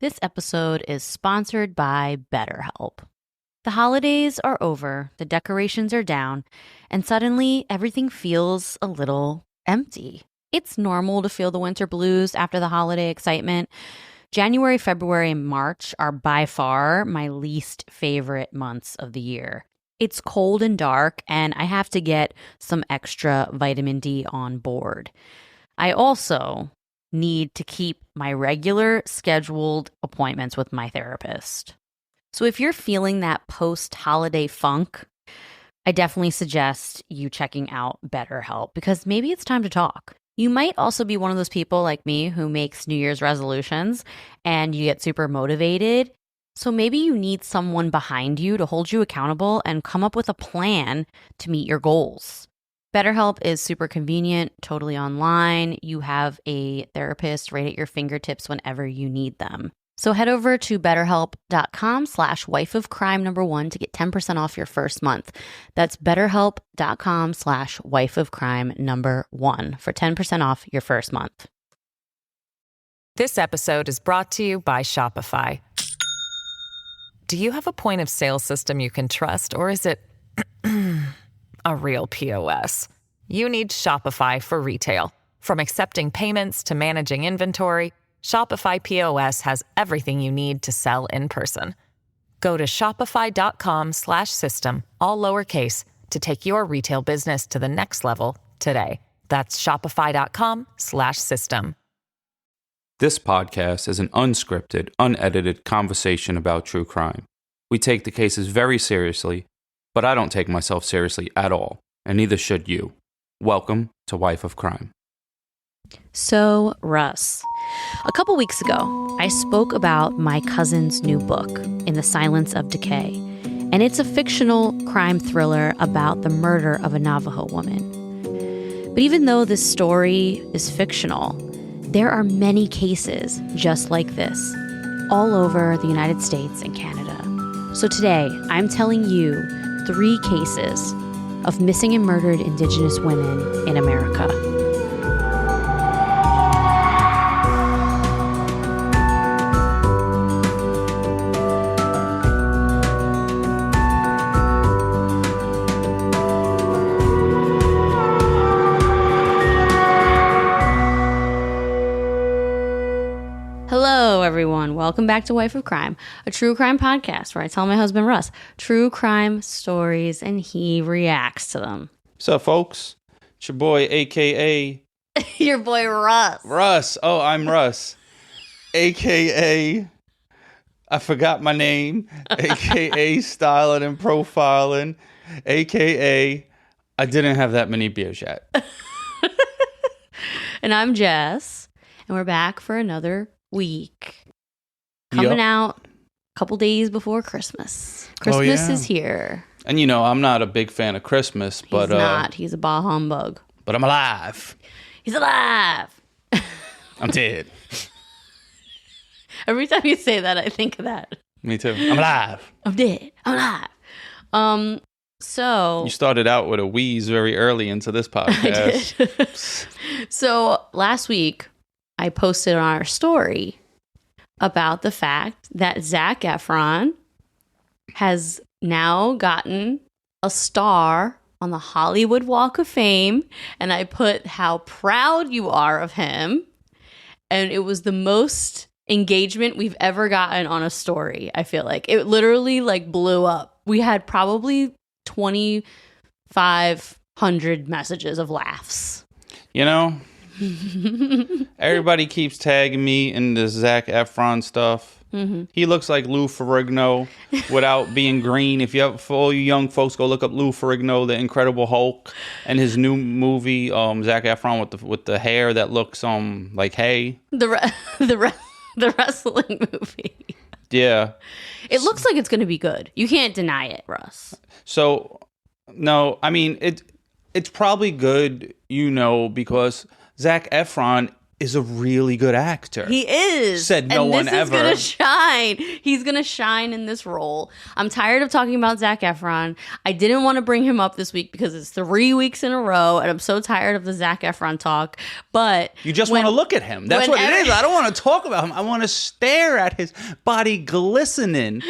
This episode is sponsored by BetterHelp. The holidays are over, the decorations are down, and suddenly everything feels a little empty. It's normal to feel the winter blues after the holiday excitement. January, February, and March are by far my least favorite months of the year. It's cold and dark, and I have to get some extra vitamin D on board. I also need to keep my regular scheduled appointments with my therapist. So if you're feeling that post-holiday funk, I definitely suggest you checking out BetterHelp because maybe it's time to talk. You might also be one of those people like me who makes New Year's resolutions and you get super motivated. So maybe you need someone behind you to hold you accountable and come up with a plan to meet your goals. BetterHelp is super convenient, totally online. You have a therapist right at your fingertips whenever you need them. So head over to betterhelp.com/wifeofcrime1 to get 10% off your first month. That's betterhelp.com/wifeofcrime1 for 10% off your first month. This episode is brought to you by Shopify. Do you have a point of sale system you can trust, or is it a real POS? You need Shopify for retail. From accepting payments to managing inventory, Shopify POS has everything you need to sell in person. Go to shopify.com/system, all lowercase, to take your retail business to the next level today. That's shopify.com/system. This podcast is an unscripted, unedited conversation about true crime. We take the cases very seriously, but I don't take myself seriously at all, and neither should you. Welcome to Wife of Crime. So, Russ, a couple weeks ago, I spoke about my cousin's new book, In the Silence of Decay, and it's a fictional crime thriller about the murder of a Navajo woman. But even though this story is fictional, there are many cases just like this all over the United States and Canada. So today, I'm telling you 3 cases of missing and murdered Indigenous women in America. Hello, everyone. Welcome back to Wife of Crime, a true crime podcast where I tell my husband, Russ, true crime stories and he reacts to them. What's up, folks? It's your boy, a.k.a. Your boy, Russ. Russ. Oh, I'm Russ. a.k.a. I forgot my name. a.k.a. Styling and Profiling. a.k.a. I didn't have that many beers yet. And I'm Jess, and we're back for another week. Coming out a couple days before Christmas. Christmas is here. And you know, I'm not a big fan of Christmas, but he's not. He's a bah humbug. But I'm alive. He's alive. I'm dead. Every time you say that, I think of that. Me too. I'm alive. I'm dead. I'm alive. So you started out with a wheeze very early into this podcast. I did. So last week, I posted on our story about the fact that Zac Efron has now gotten a star on the Hollywood Walk of Fame. And I put how proud you are of him. And it was the most engagement we've ever gotten on a story, I feel like. It literally blew up. We had probably 2,500 messages of laughs. You know, everybody keeps tagging me in the Zac Efron stuff. Mm-hmm. He looks like Lou Ferrigno without being green. If you have, for all you young folks, go look up Lou Ferrigno, the Incredible Hulk, and his new movie, Zac Efron with the hair that looks like hay. The wrestling movie. Yeah, it looks like it's going to be good. You can't deny it, Russ. So, no, I mean it's probably good, because Zac Efron is a really good actor. He is. Said no one ever. And this is going to shine. He's going to shine in this role. I'm tired of talking about Zac Efron. I didn't want to bring him up this week because it's 3 weeks in a row, and I'm so tired of the Zac Efron talk. But you just want to look at him. That's what it is. I don't want to talk about him. I want to stare at his body glistening.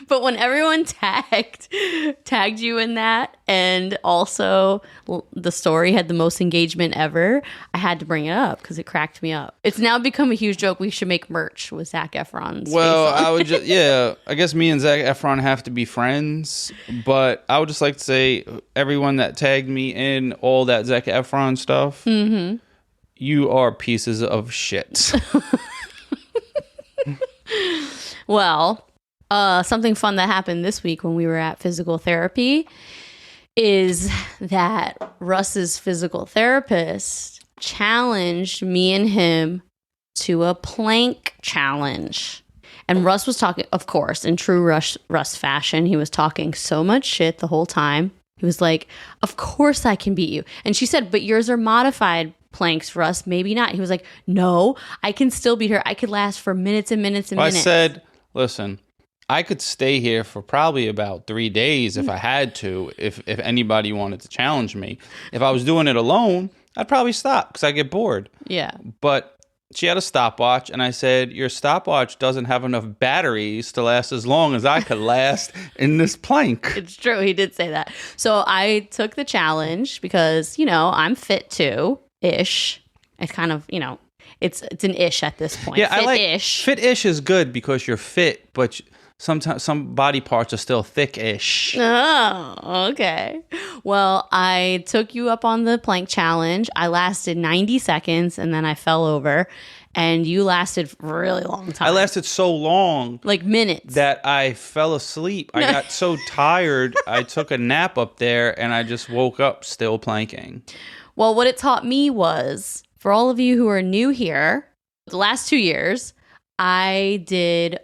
But when everyone tagged you in that, and also the story had the most engagement ever, I had to bring it up because it cracked me up. It's now become a huge joke. We should make merch with Zac Efron's face on. I would just, I guess me and Zac Efron have to be friends, but I would just like to say, everyone that tagged me in all that Zac Efron stuff, you are pieces of shit. Well, something fun that happened this week when we were at physical therapy is that Russ's physical therapist challenged me and him to a plank challenge. And Russ was talking, of course, in true Russ fashion, he was talking so much shit the whole time. He was like, of course I can beat you. And she said, but yours are modified planks, Russ, maybe not. He was like, no, I can still beat her. I could last for minutes and minutes and minutes. I said, listen, I could stay here for probably about 3 days if I had to, if anybody wanted to challenge me. If I was doing it alone, I'd probably stop because I get bored. Yeah. But she had a stopwatch, and I said, your stopwatch doesn't have enough batteries to last as long as I could last in this plank. It's true. He did say that. So I took the challenge because, I'm fit too, ish. It's kind of, it's an ish at this point. Yeah, Fit-ish. Fit-ish is good because you're fit, but sometimes some body parts are still thick-ish. Oh, okay. Well, I took you up on the plank challenge. I lasted 90 seconds and then I fell over. And you lasted for a really long time. I lasted so long. Like minutes. That I fell asleep. I got so tired. I took a nap up there and I just woke up still planking. Well, what it taught me was, for all of you who are new here, the last 2 years, I did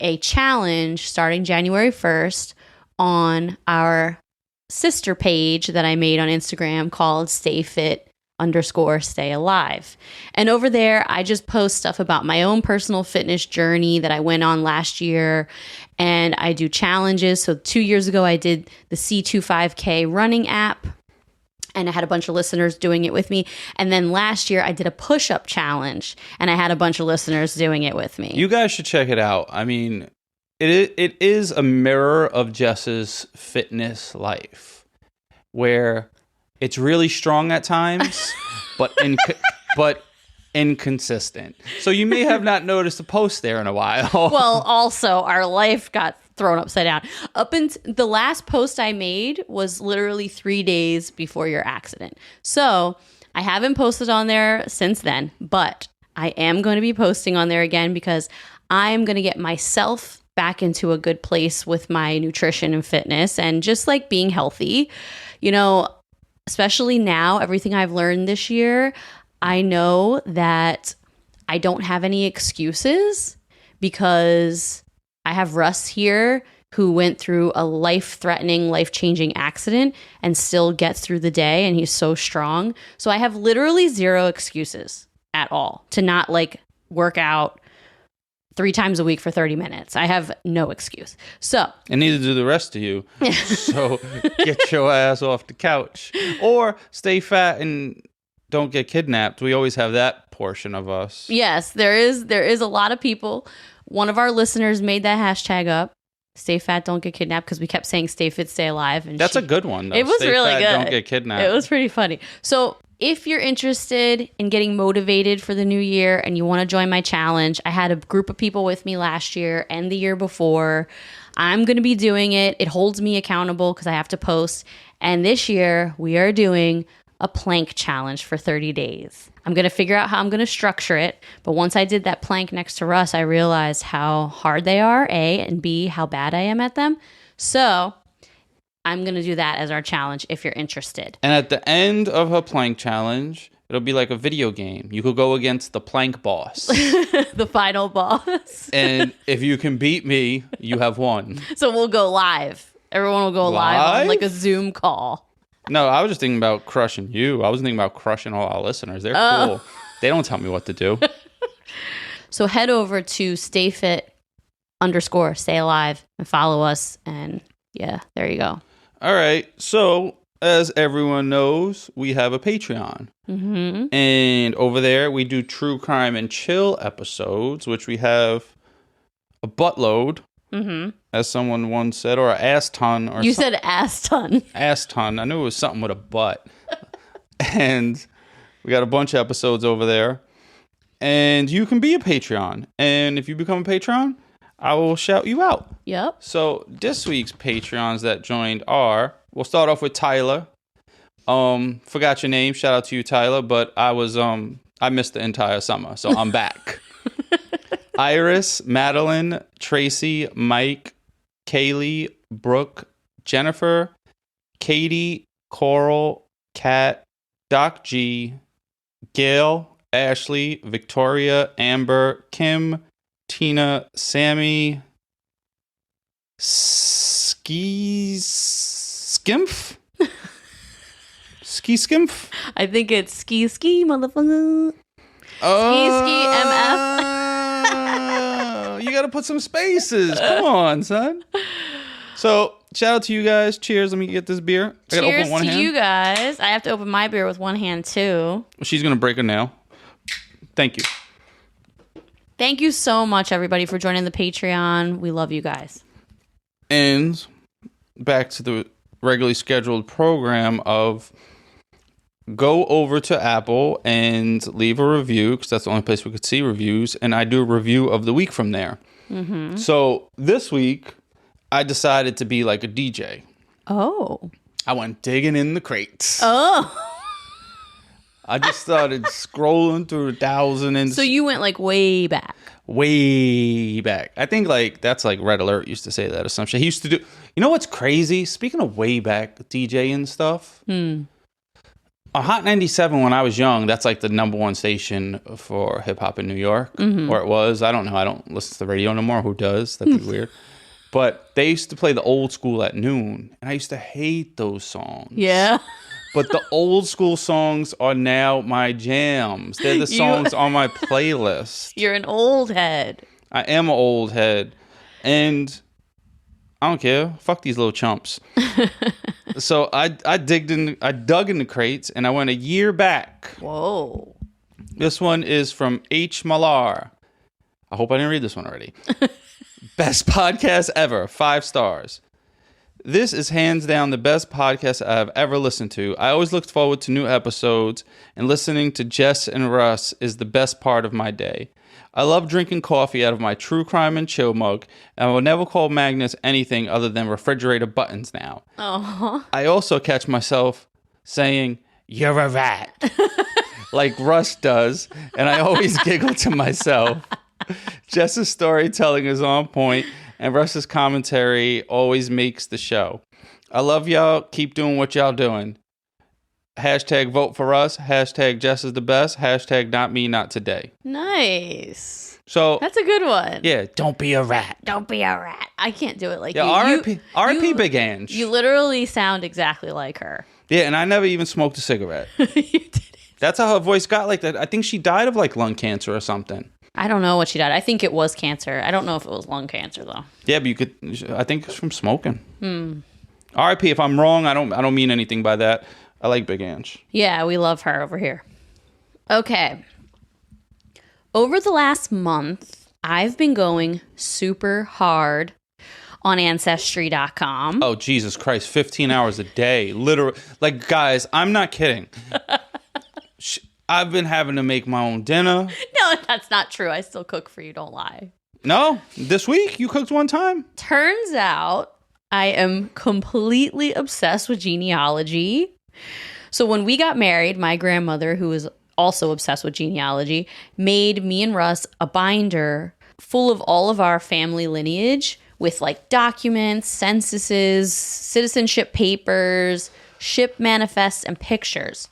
a challenge starting January 1st on our sister page that I made on Instagram called Stay Fit _Stay Alive. And over there, I just post stuff about my own personal fitness journey that I went on last year. And I do challenges. So 2 years ago, I did the C25K running app. And I had a bunch of listeners doing it with me. And then last year, I did a push-up challenge. And I had a bunch of listeners doing it with me. You guys should check it out. I mean, it is a mirror of Jess's fitness life. Where it's really strong at times, but inconsistent. So you may have not noticed a post there in a while. Well, also, our life got thrown upside down. The last post I made was literally 3 days before your accident. So I haven't posted on there since then, but I am going to be posting on there again because I am going to get myself back into a good place with my nutrition and fitness and just like being healthy. Especially now, everything I've learned this year, I know that I don't have any excuses because I have Russ here who went through a life-threatening, life-changing accident and still gets through the day, and he's so strong. So I have literally zero excuses at all to not work out 3 times a week for 30 minutes. I have no excuse. So, and neither do the rest of you. So get your ass off the couch or stay fat and don't get kidnapped. We always have that portion of us. Yes, there is a lot of people. One of our listeners made that hashtag up. Stay fat, don't get kidnapped, because we kept saying stay fit, stay alive. And that's a good one, though. It was stay really fat, good. Don't get kidnapped. It was pretty funny. So if you're interested in getting motivated for the new year and you want to join my challenge, I had a group of people with me last year and the year before. I'm going to be doing it. It holds me accountable because I have to post. And this year we are doing a plank challenge for 30 days. I'm going to figure out how I'm going to structure it. But once I did that plank next to Russ, I realized how hard they are, A, and B, how bad I am at them. So I'm going to do that as our challenge if you're interested. And at the end of her plank challenge, it'll be like a video game. You could go against the plank boss. The final boss. And if you can beat me, you have won. So we'll go live. Everyone will go live on like a Zoom call. No, I was just thinking about crushing you. I was thinking about crushing all our listeners. They're cool. They don't tell me what to do. So head over to stayfit_stay alive and follow us. And yeah, there you go. All right. So as everyone knows, we have a Patreon. Mm-hmm. And over there, we do true crime and chill episodes, which we have a buttload, as someone once said, or an ass ton. Or you said ass ton. Ass ton. I knew it was something with a butt. And we got a bunch of episodes over there. And you can be a Patreon. And if you become a Patreon, I will shout you out. Yep. So this week's Patreons that joined are, we'll start off with Tyler. Forgot your name. Shout out to you, Tyler. But I missed the entire summer, so I'm back. Iris, Madeline, Tracy, Mike, Kaylee, Brooke, Jennifer, Katie, Coral, Kat, Doc G, Gail, Ashley, Victoria, Amber, Kim, Tina, Sammy, Skimpf? Skimpf? I think it's ski, motherfucker. Ski, MF. You got to put some spaces. Come on, son. So, shout out to you guys. Cheers. Let me get this beer. I got to open one hand. Cheers to you guys. I have to open my beer with one hand, too. She's going to break a nail. Thank you. Thank you so much, everybody, for joining the Patreon. We love you guys. And back to the regularly scheduled program of go over to Apple and leave a review, because that's the only place we could see reviews, and I do a review of the week from there. Mm-hmm. So this week, I decided to be like a DJ. Oh. I went digging in the crates. Oh. I just started scrolling through 1,000 and... So you went like way back. Way back. I think like that's like Red Alert used to say that or some shit. He used to do... You know what's crazy? Speaking of way back DJ and stuff... On Hot 97, when I was young, that's like the number one station for hip hop in New York, or it was. I don't know. I don't listen to the radio no more. Who does? That'd be weird. But they used to play the old school at noon, and I used to hate those songs. Yeah. But the old school songs are now my jams. They're the songs on my playlist. You're an old head. I am an old head. And I don't care. Fuck these little chumps. So I dug in the crates, and I went a year back. Whoa. This one is from H. Malar. I hope I didn't read this one already. Best podcast ever. 5 stars. This is hands down the best podcast I've ever listened to. I always looked forward to new episodes, and listening to Jess and Russ is the best part of my day. I love drinking coffee out of my true crime and chill mug, and I will never call Magnus anything other than refrigerator buttons now. Uh-huh. I also catch myself saying, "You're a rat," like Russ does, and I always giggle to myself. Jess's storytelling is on point, and Russ's commentary always makes the show. I love y'all. Keep doing what y'all doing. Hashtag vote for us. Hashtag Jess is the best. Hashtag not me, not today. Nice. So that's a good one. Yeah, don't be a rat. Don't be a rat. I can't do it like you. R.I.P. Big Ange. You literally sound exactly like her. Yeah, and I never even smoked a cigarette. You didn't. That's how her voice got like that. I think she died of like lung cancer or something. I don't know what she died. I think it was cancer. I don't know if it was lung cancer though. Yeah, but I think it's from smoking. R.I.P. If I'm wrong, I don't mean anything by that. I like Big Ange. Yeah, we love her over here. Okay. Over the last month, I've been going super hard on Ancestry.com. Oh, Jesus Christ. 15 hours a day. Literally. Like, guys, I'm not kidding. I've been having to make my own dinner. No, that's not true. I still cook for you. Don't lie. No? This week? You cooked one time? Turns out I am completely obsessed with genealogy. So when we got married, my grandmother, who is also obsessed with genealogy, made me and Russ a binder full of all of our family lineage with like documents, censuses, citizenship papers, ship manifests, and pictures.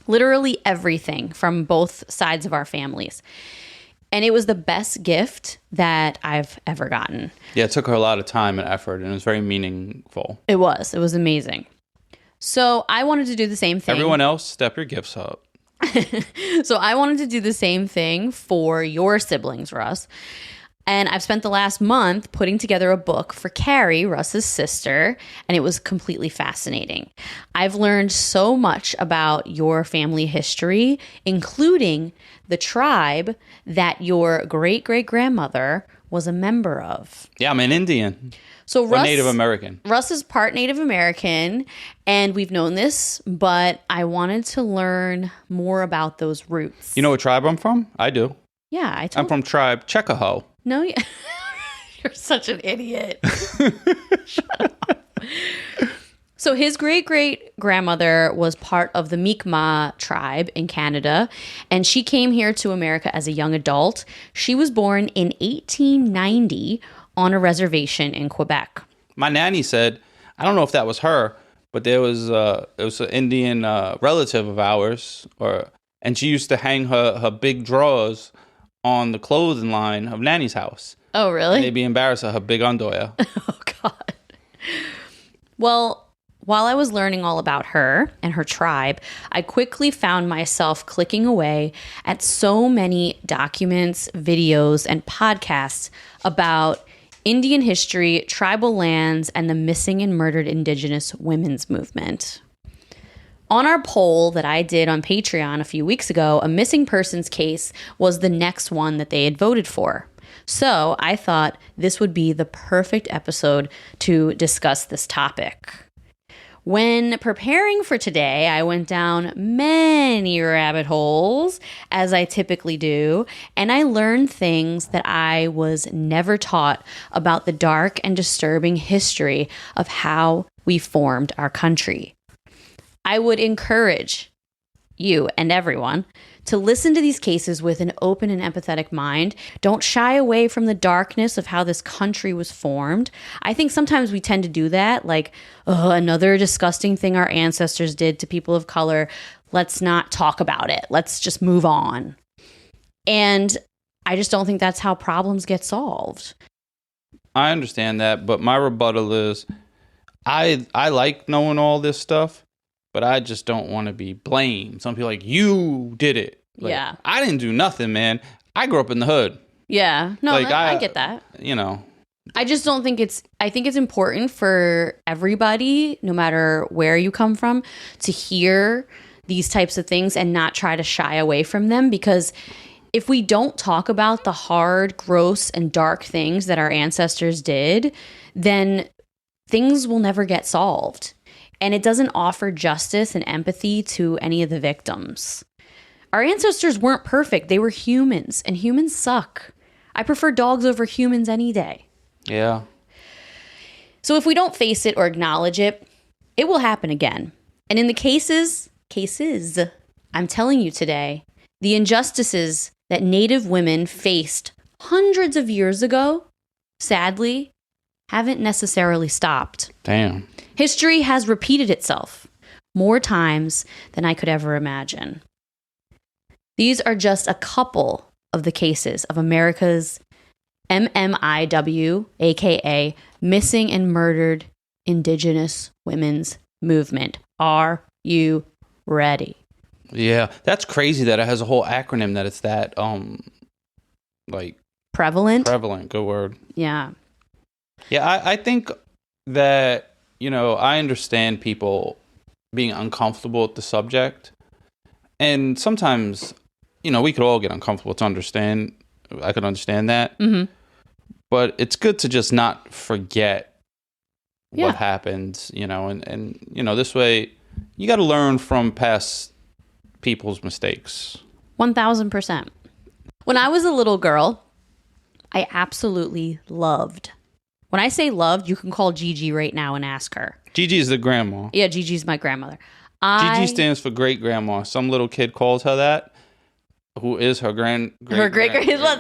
Literally everything from both sides of our families. And it was the best gift that I've ever gotten. Yeah, it took her a lot of time and effort, and it was very meaningful. It was amazing. So I wanted to do the same thing. Everyone else, step your gifts up. So I wanted to do the same thing for your siblings, Russ. And I've spent the last month putting together a book for Carrie, Russ's sister, and it was completely fascinating. I've learned so much about your family history, including the tribe that your great-great-grandmother was a member of. Yeah, I'm an Indian. So Russ, Native American. Russ is part Native American, and we've known this, but I wanted to learn more about those roots. You know what tribe I'm from? I do. Yeah, I'm from tribe Checkahoe. No, you're such an idiot. Shut up. So his great-great-grandmother was part of the Mi'kmaq tribe in Canada, and she came here to America as a young adult. She was born in 1890 on a reservation in Quebec. My nanny said, I don't know if that was her, but it was an Indian relative of ours, and she used to hang her big drawers on the clothing line of Nanny's house. Oh, really? And they'd be embarrassed of her big underwear. Oh, God. Well, while I was learning all about her and her tribe, I quickly found myself clicking away at so many documents, videos, and podcasts about Indian history, tribal lands, and the missing and murdered Indigenous women's movement. On our poll that I did on Patreon a few weeks ago, a missing persons case was the next one that they had voted for. So I thought this would be the perfect episode to discuss this topic. When preparing for today, I went down many rabbit holes, as I typically do, and I learned things that I was never taught about the dark and disturbing history of how we formed our country. I would encourage you and everyone to listen to these cases with an open and empathetic mind. Don't shy away from the darkness of how this country was formed. I think sometimes we tend to do that, like, another disgusting thing our ancestors did to people of color. Let's not talk about it. Let's just move on. And I just don't think that's how problems get solved. I understand that, but my rebuttal is I like knowing all this stuff, but I just don't want to be blamed. Some people are like, you did it. Like, yeah. I didn't do nothing, man. I grew up in the hood. Yeah. No, like, I get that. You know. I just don't think I think it's important for everybody, no matter where you come from, to hear these types of things and not try to shy away from them. Because if we don't talk about the hard, gross, and dark things that our ancestors did, then things will never get solved. And it doesn't offer justice and empathy to any of the victims. Our ancestors weren't perfect. They were humans, and humans suck. I prefer dogs over humans any day. Yeah. So if we don't face it or acknowledge it, it will happen again. And in the cases, I'm telling you today, the injustices that Native women faced hundreds of years ago, sadly, haven't necessarily stopped. Damn. History has repeated itself more times than I could ever imagine. These are just a couple of the cases of America's MMIW, aka Missing and Murdered Indigenous Women's Movement. Are you ready? Yeah, that's crazy that it has a whole acronym that it's that like prevalent. Good word. Yeah. Yeah, I think that, you know, I understand people being uncomfortable with the subject. And sometimes, you know, we could all get uncomfortable to understand. I could understand that. Mm-hmm. But it's good to just not forget what happened, you know, and you know, this way you got to learn from past people's mistakes. 1000%. When I was a little girl, I absolutely loved. When I say loved, you can call Gigi right now and ask her. Gigi is the grandma. Yeah, Gigi's my grandmother. Gigi stands for great grandma. Some little kid calls her that, who is her great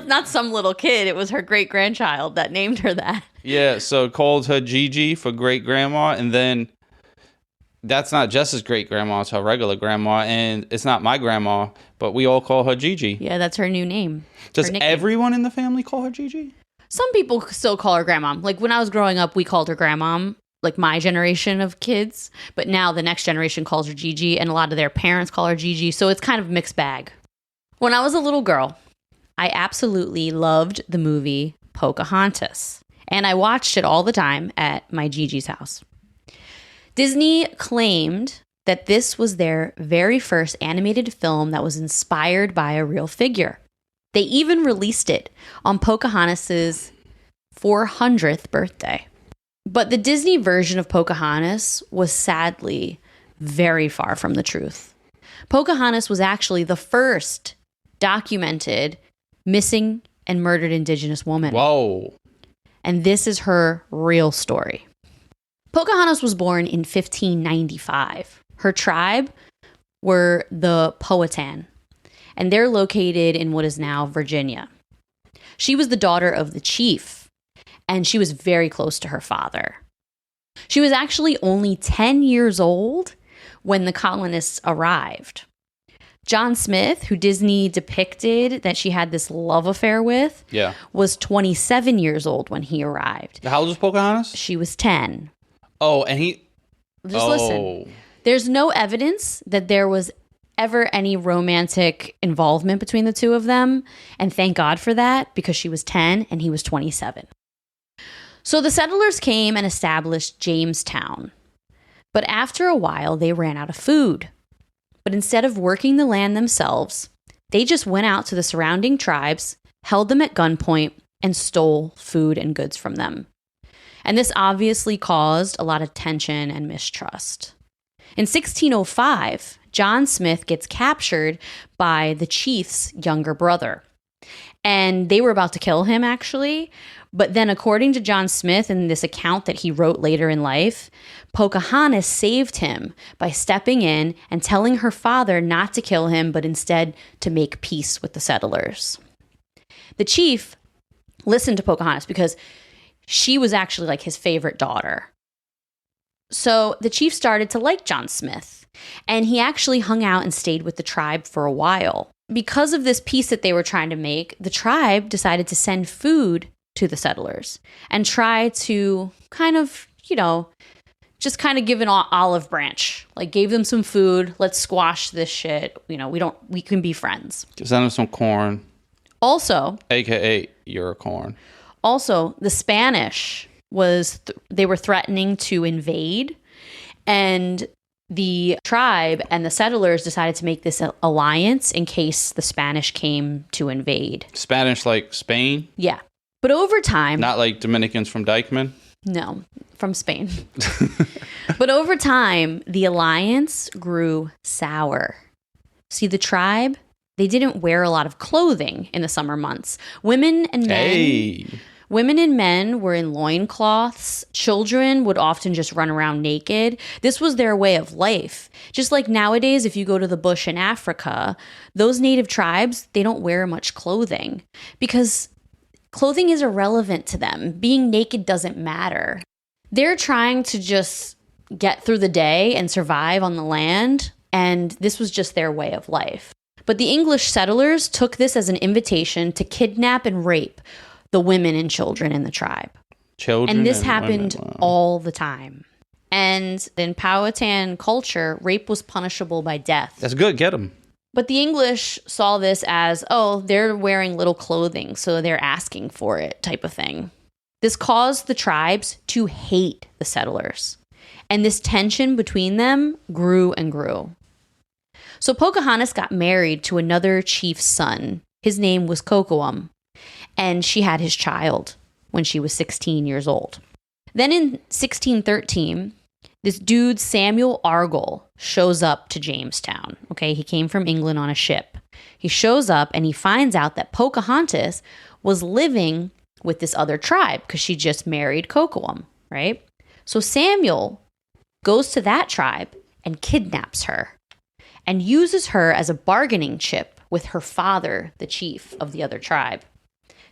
not some little kid. It was her great grandchild that named her that. Yeah, so called her Gigi for great grandma, and then that's not Jess's great grandma, it's her regular grandma, and it's not my grandma, but we all call her Gigi. Yeah, that's her new name. Does everyone in the family call her Gigi? Some people still call her grandma. Like when I was growing up, we called her grandma. like my generation of kids, but now the next generation calls her Gigi, and a lot of their parents call her Gigi. So it's kind of a mixed bag. When I was a little girl, I absolutely loved the movie Pocahontas, and I watched it all the time at my Gigi's house. Disney claimed that this was their very first animated film that was inspired by a real figure. They even released it on Pocahontas's 400th birthday. But the Disney version of Pocahontas was sadly very far from the truth. Pocahontas was actually the first documented missing and murdered Indigenous woman. Whoa. And this is her real story. Pocahontas was born in 1595. Her tribe were the Powhatan, and they're located in what is now Virginia. She was the daughter of the chief, and she was very close to her father. She was actually only 10 years old when the colonists arrived. John Smith, who Disney depicted that she had this love affair with, was 27 years old when he arrived. How old was Pocahontas? She was 10. Oh, and he... Just listen. There's no evidence that there was ever any romantic involvement between the two of them. And thank God for that, because she was 10 and he was 27. So the settlers came and established Jamestown. But after a while, they ran out of food. But instead of working the land themselves, they just went out to the surrounding tribes, held them at gunpoint, and stole food and goods from them. And this obviously caused a lot of tension and mistrust. In 1605, John Smith gets captured by the chief's younger brother. And they were about to kill him, actually. But then, according to John Smith in this account that he wrote later in life, Pocahontas saved him by stepping in and telling her father not to kill him, but instead to make peace with the settlers. The chief listened to Pocahontas because she was actually like his favorite daughter. So the chief started to like John Smith, and he actually hung out and stayed with the tribe for a while. Because of this peace that they were trying to make, the tribe decided to send food to the settlers and try to kind of, just kind of give an olive branch, like gave them some food. Let's squash this shit. We can be friends. Send them some corn. Also, AKA your corn. Also, the Spanish they were threatening to invade, and the tribe and the settlers decided to make this alliance in case the Spanish came to invade. Spanish like Spain? Yeah. But over time... Not like Dominicans from Dykeman? No, from Spain. But over time, the alliance grew sour. See, the tribe, they didn't wear a lot of clothing in the summer months. Women and men were in loincloths. Children would often just run around naked. This was their way of life. Just like nowadays, if you go to the bush in Africa, those native tribes, they don't wear much clothing because clothing is irrelevant to them. Being naked doesn't matter. They're trying to just get through the day and survive on the land, and this was just their way of life. But the English settlers took this as an invitation to kidnap and rape the women and children in the tribe. And this happened all the time. And in Powhatan culture, rape was punishable by death. That's good. Get them. But the English saw this as, they're wearing little clothing, so they're asking for it type of thing. This caused the tribes to hate the settlers. And this tension between them grew and grew. So Pocahontas got married to another chief's son. His name was Kocoum. And she had his child when she was 16 years old. Then in 1613, this dude, Samuel Argall, shows up to Jamestown. Okay, he came from England on a ship. He shows up and he finds out that Pocahontas was living with this other tribe because she just married Kocoum, right? So Samuel goes to that tribe and kidnaps her and uses her as a bargaining chip with her father, the chief of the other tribe,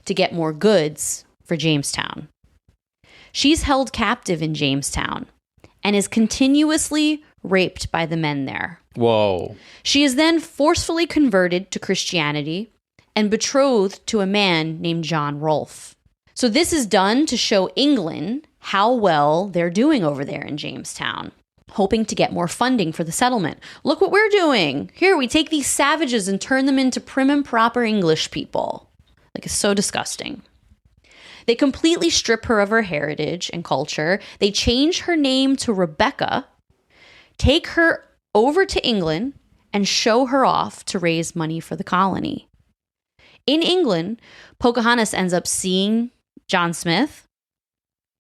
to get more goods for Jamestown. She's held captive in Jamestown and is continuously raped by the men there. Whoa. She is then forcefully converted to Christianity and betrothed to a man named John Rolfe. So this is done to show England how well they're doing over there in Jamestown, hoping to get more funding for the settlement. Look what we're doing. Here, we take these savages and turn them into prim and proper English people. Like, it's so disgusting. They completely strip her of her heritage and culture. They change her name to Rebecca, take her over to England, and show her off to raise money for the colony. In England, Pocahontas ends up seeing John Smith,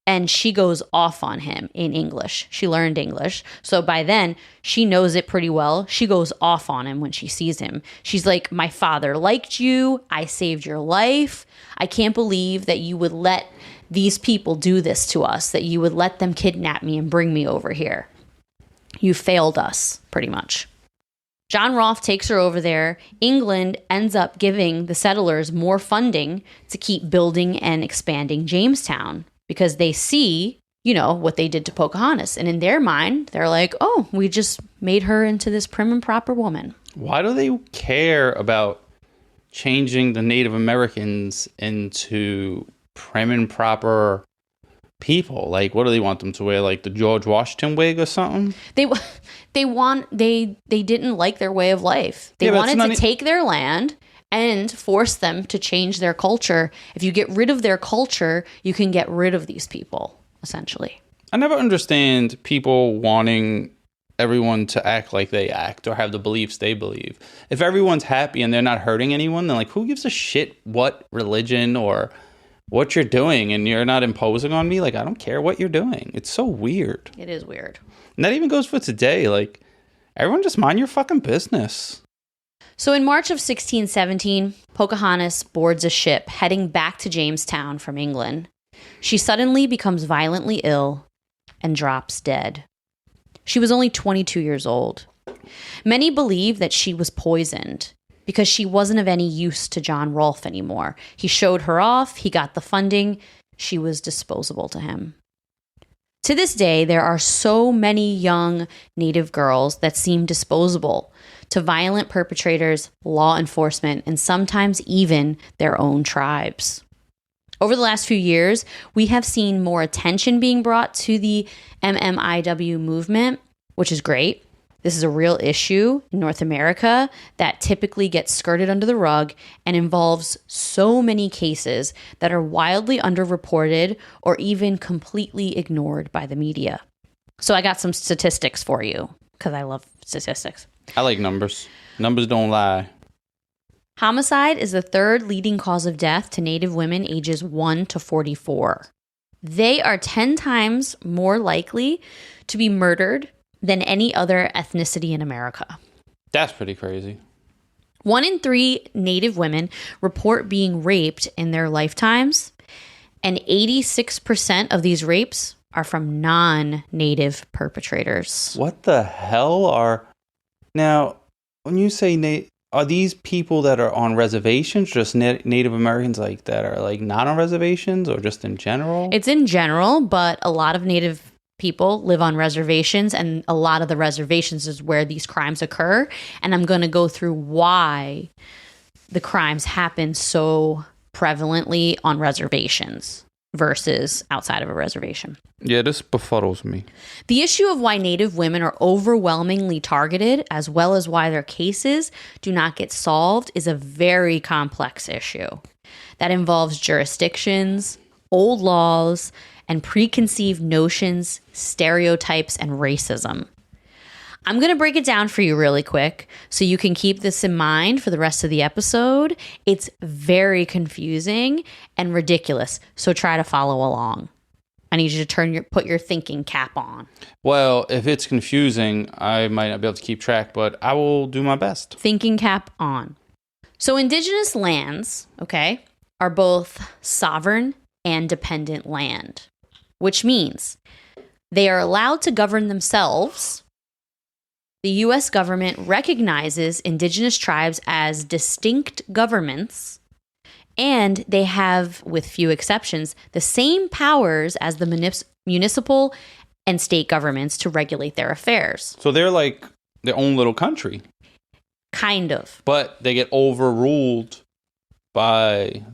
and she goes off on him in English. She learned English. So by then, she knows it pretty well. She goes off on him when she sees him. She's like, my father liked you. I saved your life. I can't believe that you would let these people do this to us, that you would let them kidnap me and bring me over here. You failed us, pretty much. John Rolfe takes her over there. England ends up giving the settlers more funding to keep building and expanding Jamestown because they see, what they did to Pocahontas. And in their mind, they're like, oh, we just made her into this prim and proper woman. Why do they care about changing the Native Americans into prim and proper people? Like, what do they want them to wear? Like the George Washington wig or something? They didn't like their way of life. They wanted to take their land and force them to change their culture. If you get rid of their culture, you can get rid of these people, essentially. I never understand people wanting everyone to act like they act or have the beliefs they believe. If everyone's happy and they're not hurting anyone, then like, who gives a shit what religion or what you're doing, and you're not imposing on me? Like, I don't care what you're doing. It's so weird. It is weird. And that even goes for today. Like, everyone just mind your fucking business. So in March of 1617, Pocahontas boards a ship heading back to Jamestown from England. She suddenly becomes violently ill and drops dead. She was only 22 years old. Many believe that she was poisoned because she wasn't of any use to John Rolfe anymore. He showed her off. He got the funding. She was disposable to him. To this day, there are so many young Native girls that seem disposable to violent perpetrators, law enforcement, and sometimes even their own tribes. Over the last few years, we have seen more attention being brought to the MMIW movement, which is great. This is a real issue in North America that typically gets skirted under the rug and involves so many cases that are wildly underreported or even completely ignored by the media. So I got some statistics for you because I love statistics. I like numbers. Numbers don't lie. Homicide is the third leading cause of death to Native women ages 1 to 44. They are 10 times more likely to be murdered than any other ethnicity in America. That's pretty crazy. 1 in 3 Native women report being raped in their lifetimes, and 86% of these rapes are from non-Native perpetrators. What the hell are... Now, when you say are these people that are on reservations, just Native Americans like that are like not on reservations, or just in general? It's in general, but a lot of Native people live on reservations, and a lot of the reservations is where these crimes occur. And I'm going to go through why the crimes happen so prevalently on reservations versus outside of a reservation. Yeah, this befuddles me. The issue of why Native women are overwhelmingly targeted, as well as why their cases do not get solved, is a very complex issue that involves jurisdictions, old laws, and preconceived notions, stereotypes, and racism. I'm going to break it down for you really quick so you can keep this in mind for the rest of the episode. It's very confusing and ridiculous, so try to follow along. I need you to put your thinking cap on. Well, if it's confusing, I might not be able to keep track, but I will do my best. Thinking cap on. So Indigenous lands, are both sovereign and dependent land, which means they are allowed to govern themselves. The U.S. government recognizes Indigenous tribes as distinct governments, and they have, with few exceptions, the same powers as the municipal and state governments to regulate their affairs. So they're like their own little country. Kind of. But they get overruled by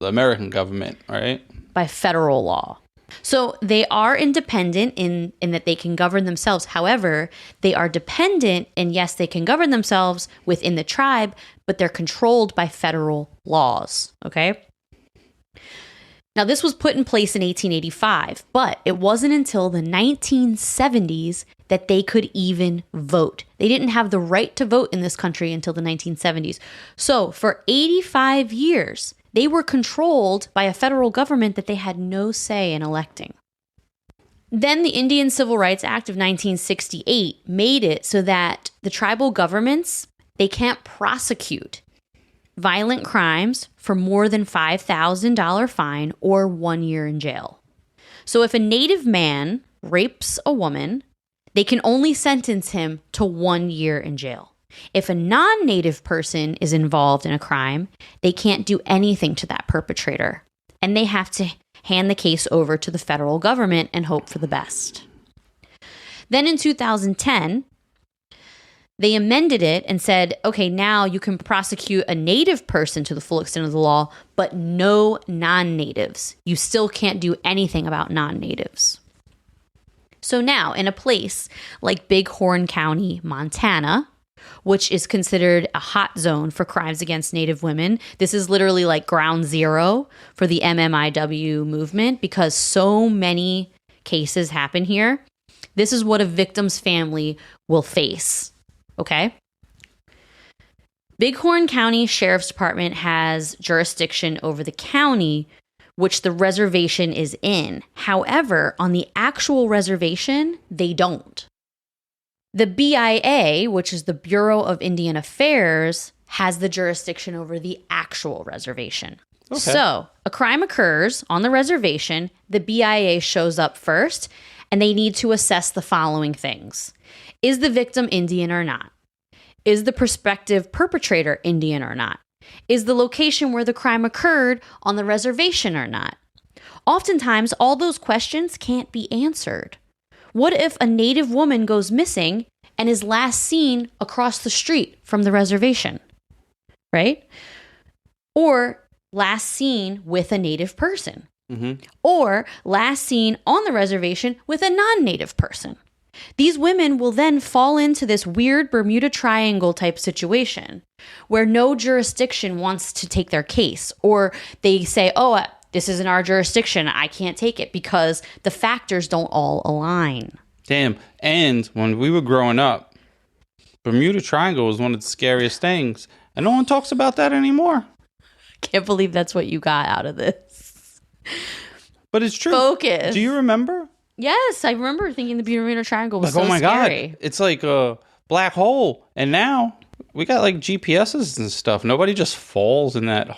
the American government, right? By federal law. So they are independent in that they can govern themselves. However, they are dependent, and yes, they can govern themselves within the tribe, but they're controlled by federal laws. Okay. Now, this was put in place in 1885, but it wasn't until the 1970s that they could even vote. They didn't have the right to vote in this country until the 1970s. So for 85 years, they were controlled by a federal government that they had no say in electing. Then the Indian Civil Rights Act of 1968 made it so that the tribal governments, they can't prosecute violent crimes for more than $5,000 fine or 1 year in jail. So if a Native man rapes a woman, they can only sentence him to 1 year in jail. If a non-Native person is involved in a crime, they can't do anything to that perpetrator, and they have to hand the case over to the federal government and hope for the best. Then in 2010, they amended it and said, okay, now you can prosecute a Native person to the full extent of the law, but no non-Natives. You still can't do anything about non-Natives. So now, in a place like Bighorn County, Montana, which is considered a hot zone for crimes against Native women, this is literally like ground zero for the MMIW movement because so many cases happen here. This is what a victim's family will face. Okay. Bighorn County Sheriff's Department has jurisdiction over the county, which the reservation is in. However, on the actual reservation, they don't. The BIA, which is the Bureau of Indian Affairs, has the jurisdiction over the actual reservation. Okay. So a crime occurs on the reservation, the BIA shows up first, and they need to assess the following things. Is the victim Indian or not? Is the prospective perpetrator Indian or not? Is the location where the crime occurred on the reservation or not? Oftentimes, all those questions can't be answered. What if a Native woman goes missing and is last seen across the street from the reservation, right? Or last seen with a Native person, or last seen on the reservation with a non-Native person. These women will then fall into this weird Bermuda Triangle type situation where no jurisdiction wants to take their case, or they say, oh, this isn't our jurisdiction, I can't take it, because the factors don't all align. Damn. And when we were growing up, Bermuda Triangle was one of the scariest things, and no one talks about that anymore. Can't believe that's what you got out of this. But it's true. Focus. Do you remember? Yes, I remember thinking the Bermuda Triangle was like, so oh my scary. God, it's like a black hole. And now we got like GPSs and stuff. Nobody just falls in that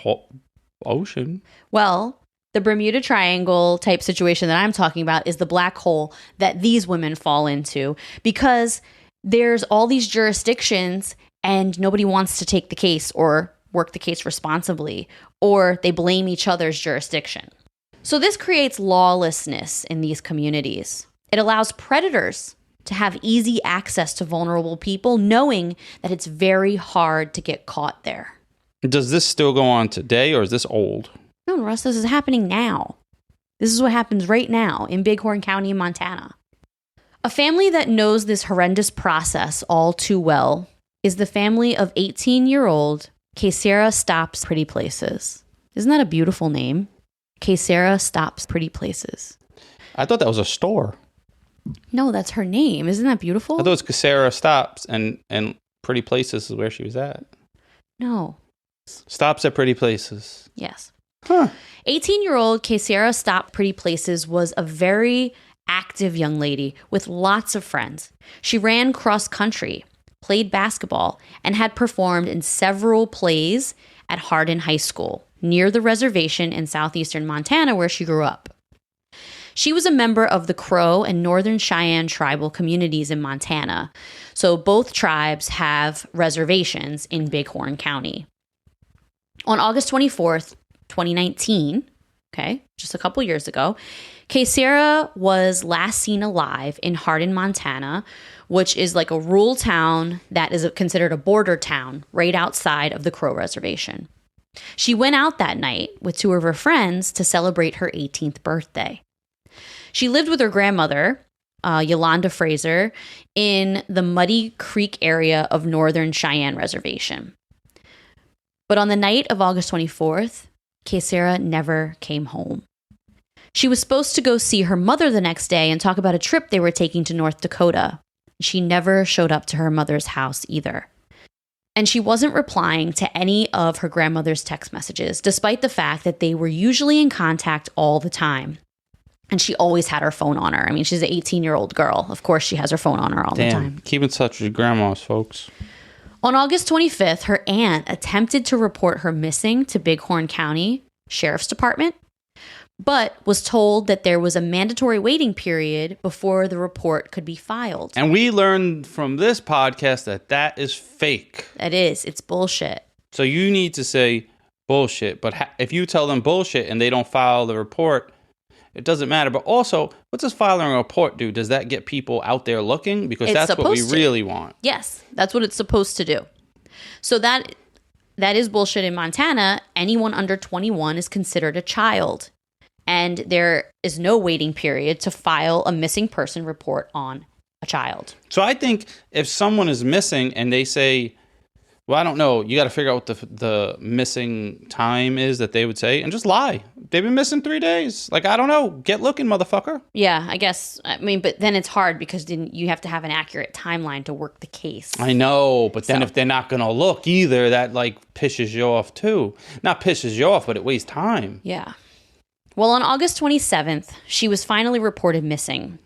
ocean. Well, the Bermuda Triangle type situation that I'm talking about is the black hole that these women fall into because there's all these jurisdictions and nobody wants to take the case or work the case responsibly, or they blame each other's jurisdiction. So this creates lawlessness in these communities. It allows predators to have easy access to vulnerable people, knowing that it's very hard to get caught there. Does this still go on today, or is this old? No, Russ, this is happening now. This is what happens right now in Bighorn County, Montana. A family that knows this horrendous process all too well is the family of 18-year-old Kaysera Stops Pretty Places. Isn't that a beautiful name? Kaysera Stops Pretty Places. I thought that was a store. No, that's her name. Isn't that beautiful? I thought it was Kaysera Stops and Pretty Places is where she was at. No. Stops at Pretty Places. Yes. Huh. 18-year-old Kaysera Stops Pretty Places was a very active young lady with lots of friends. She ran cross country, played basketball, and had performed in several plays at Hardin High School, near the reservation in southeastern Montana where she grew up. She was a member of the Crow and Northern Cheyenne tribal communities in Montana. So both tribes have reservations in Bighorn County. On August 24th, 2019, okay, just a couple years ago, Kaysera was last seen alive in Hardin, Montana, which is like a rural town that is considered a border town right outside of the Crow Reservation. She went out that night with two of her friends to celebrate her 18th birthday. She lived with her grandmother, Yolanda Fraser, in the Muddy Creek area of Northern Cheyenne Reservation. But on the night of August 24th, Kaysera never came home. She was supposed to go see her mother the next day and talk about a trip they were taking to North Dakota. She never showed up to her mother's house either. And she wasn't replying to any of her grandmother's text messages, despite the fact that they were usually in contact all the time. And she always had her phone on her. I mean, she's an 18-year-old girl. Of course, she has her phone on her all the time. Keep in touch with your grandmas, folks. On August 25th, her aunt attempted to report her missing to Bighorn County Sheriff's Department, but was told that there was a mandatory waiting period before the report could be filed. And we learned from this podcast that is fake. It is. It's bullshit. So you need to say bullshit. But if you tell them bullshit and they don't file the report, it doesn't matter. But also, what does filing a report do? Does that get people out there looking? Because that's what we really want. Yes, that's what it's supposed to do. So that is bullshit in Montana. Anyone under 21 is considered a child. And there is no waiting period to file a missing person report on a child. So I think if someone is missing and they say, well, I don't know, you got to figure out what the missing time is that they would say and just lie. They've been missing 3 days. Like, I don't know. Get looking, motherfucker. Yeah, I guess. I mean, but then it's hard because then you have to have an accurate timeline to work the case. I know. But then if they're not going to look either, that like pisses you off too. Not pisses you off, but it wastes time. Yeah. Well, on August 27th, she was finally reported missing.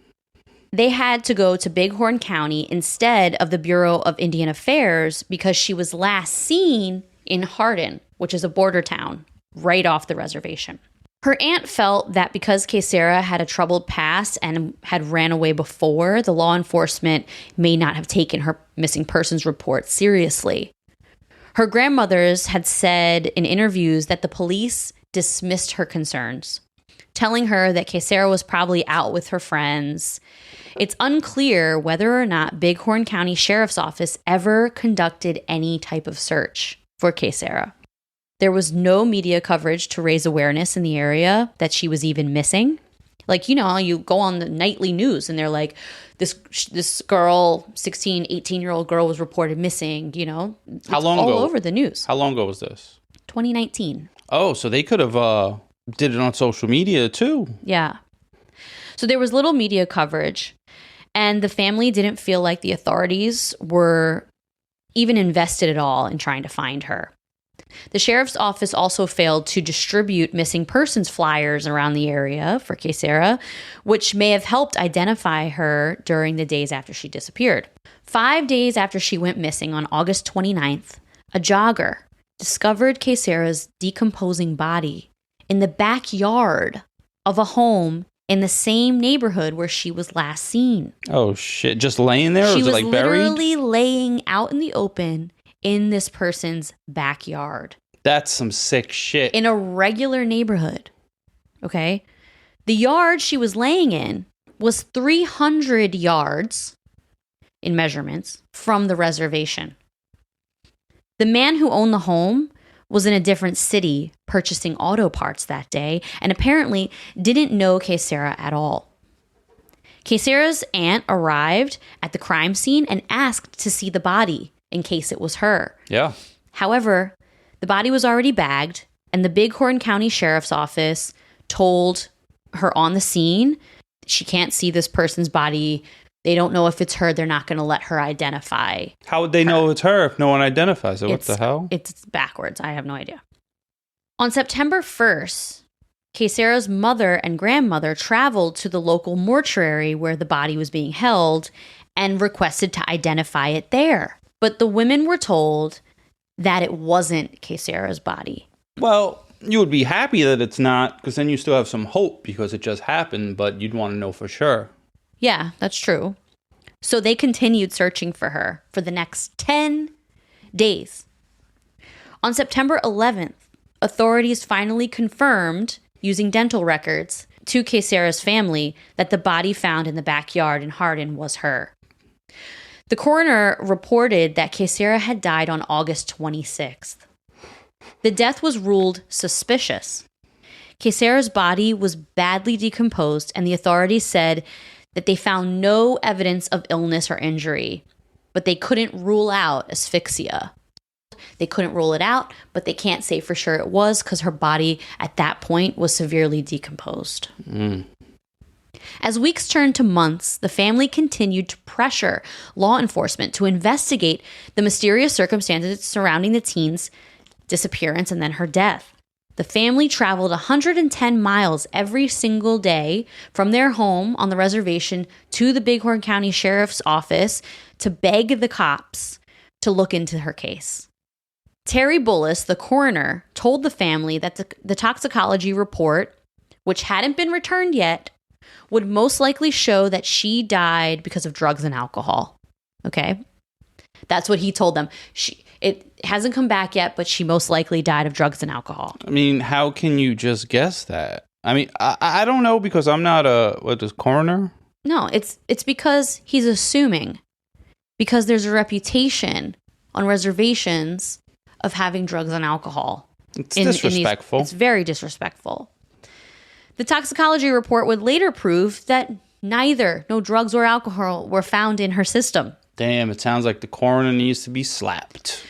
They had to go to Bighorn County instead of the Bureau of Indian Affairs because she was last seen in Hardin, which is a border town right off the reservation. Her aunt felt that because Kaysera had a troubled past and had ran away before, the law enforcement may not have taken her missing persons report seriously. Her grandmothers had said in interviews that the police dismissed her concerns, telling her that Kaysera was probably out with her friends. It's unclear whether or not Bighorn County Sheriff's Office ever conducted any type of search for Kaysera. There was no media coverage to raise awareness in the area that she was even missing. Like, you know, you go on the nightly news and they're like, this girl, 16, 18-year-old girl was reported missing, you know. How long ago? All over the news. How long ago was this? 2019. Oh, so they could have did it on social media too. Yeah. So there was little media coverage, and the family didn't feel like the authorities were even invested at all in trying to find her. The sheriff's office also failed to distribute missing persons flyers around the area for Kaysera, which may have helped identify her during the days after she disappeared. 5 days after she went missing on August 29th, a jogger discovered Kaysera's decomposing body in the backyard of a home in the same neighborhood where she was last seen. Oh, shit. Just laying there? Or She was it like buried? literally laying out in the open in this person's backyard. That's some sick shit. In a regular neighborhood. Okay? The yard she was laying in was 300 yards in measurements from the reservation. The man who owned the home was in a different city purchasing auto parts that day and apparently didn't know Kaysera at all. Kaysera's aunt arrived at the crime scene and asked to see the body in case it was her. Yeah. However, the body was already bagged, and the Bighorn County Sheriff's Office told her on the scene she can't see this person's body. They don't know if it's her. They're not going to let her identify. How would they know it's her if no one identifies it? What the hell? It's backwards. I have no idea. On September 1st, Kaysera's mother and grandmother traveled to the local mortuary where the body was being held and requested to identify it there. But the women were told that it wasn't Kaysera's body. Well, you would be happy that it's not, because then you still have some hope because it just happened, but you'd want to know for sure. Yeah, that's true. So they continued searching for her for the next 10 days. On September 11th, authorities finally confirmed, using dental records, to Kaysera's family that the body found in the backyard in Hardin was her. The coroner reported that Kaysera had died on August 26th. The death was ruled suspicious. Kaysera's body was badly decomposed, and the authorities said that they found no evidence of illness or injury, but they couldn't rule out asphyxia. They couldn't rule it out, but they can't say for sure it was because her body at that point was severely decomposed. As weeks turned to months, the family continued to pressure law enforcement to investigate the mysterious circumstances surrounding the teen's disappearance and then her death. The family traveled 110 miles every single day from their home on the reservation to the Bighorn County Sheriff's Office to beg the cops to look into her case. Terry Bullis, the coroner, told the family that the toxicology report, which hadn't been returned yet, would most likely show that she died because of drugs and alcohol. Okay? That's what he told them. It hasn't come back yet, but she most likely died of drugs and alcohol. I mean, how can you just guess that? I mean, I don't know because I'm not a coroner? No, it's because he's assuming. Because there's a reputation on reservations of having drugs and alcohol. It's disrespectful. It's very disrespectful. The toxicology report would later prove that no drugs or alcohol were found in her system. Damn, it sounds like the coroner needs to be slapped.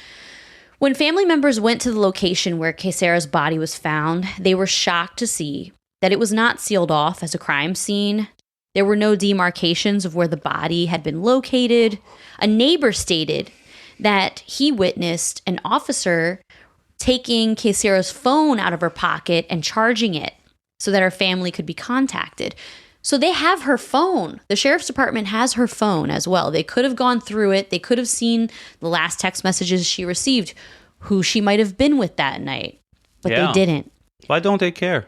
When family members went to the location where Kaysera's body was found, they were shocked to see that it was not sealed off as a crime scene. There were no demarcations of where the body had been located. A neighbor stated that he witnessed an officer taking Kaysera's phone out of her pocket and charging it so that her family could be contacted. So they have her phone. The sheriff's department has her phone as well. They could have gone through it. They could have seen the last text messages she received, who she might have been with that night. But they didn't. Why don't they care?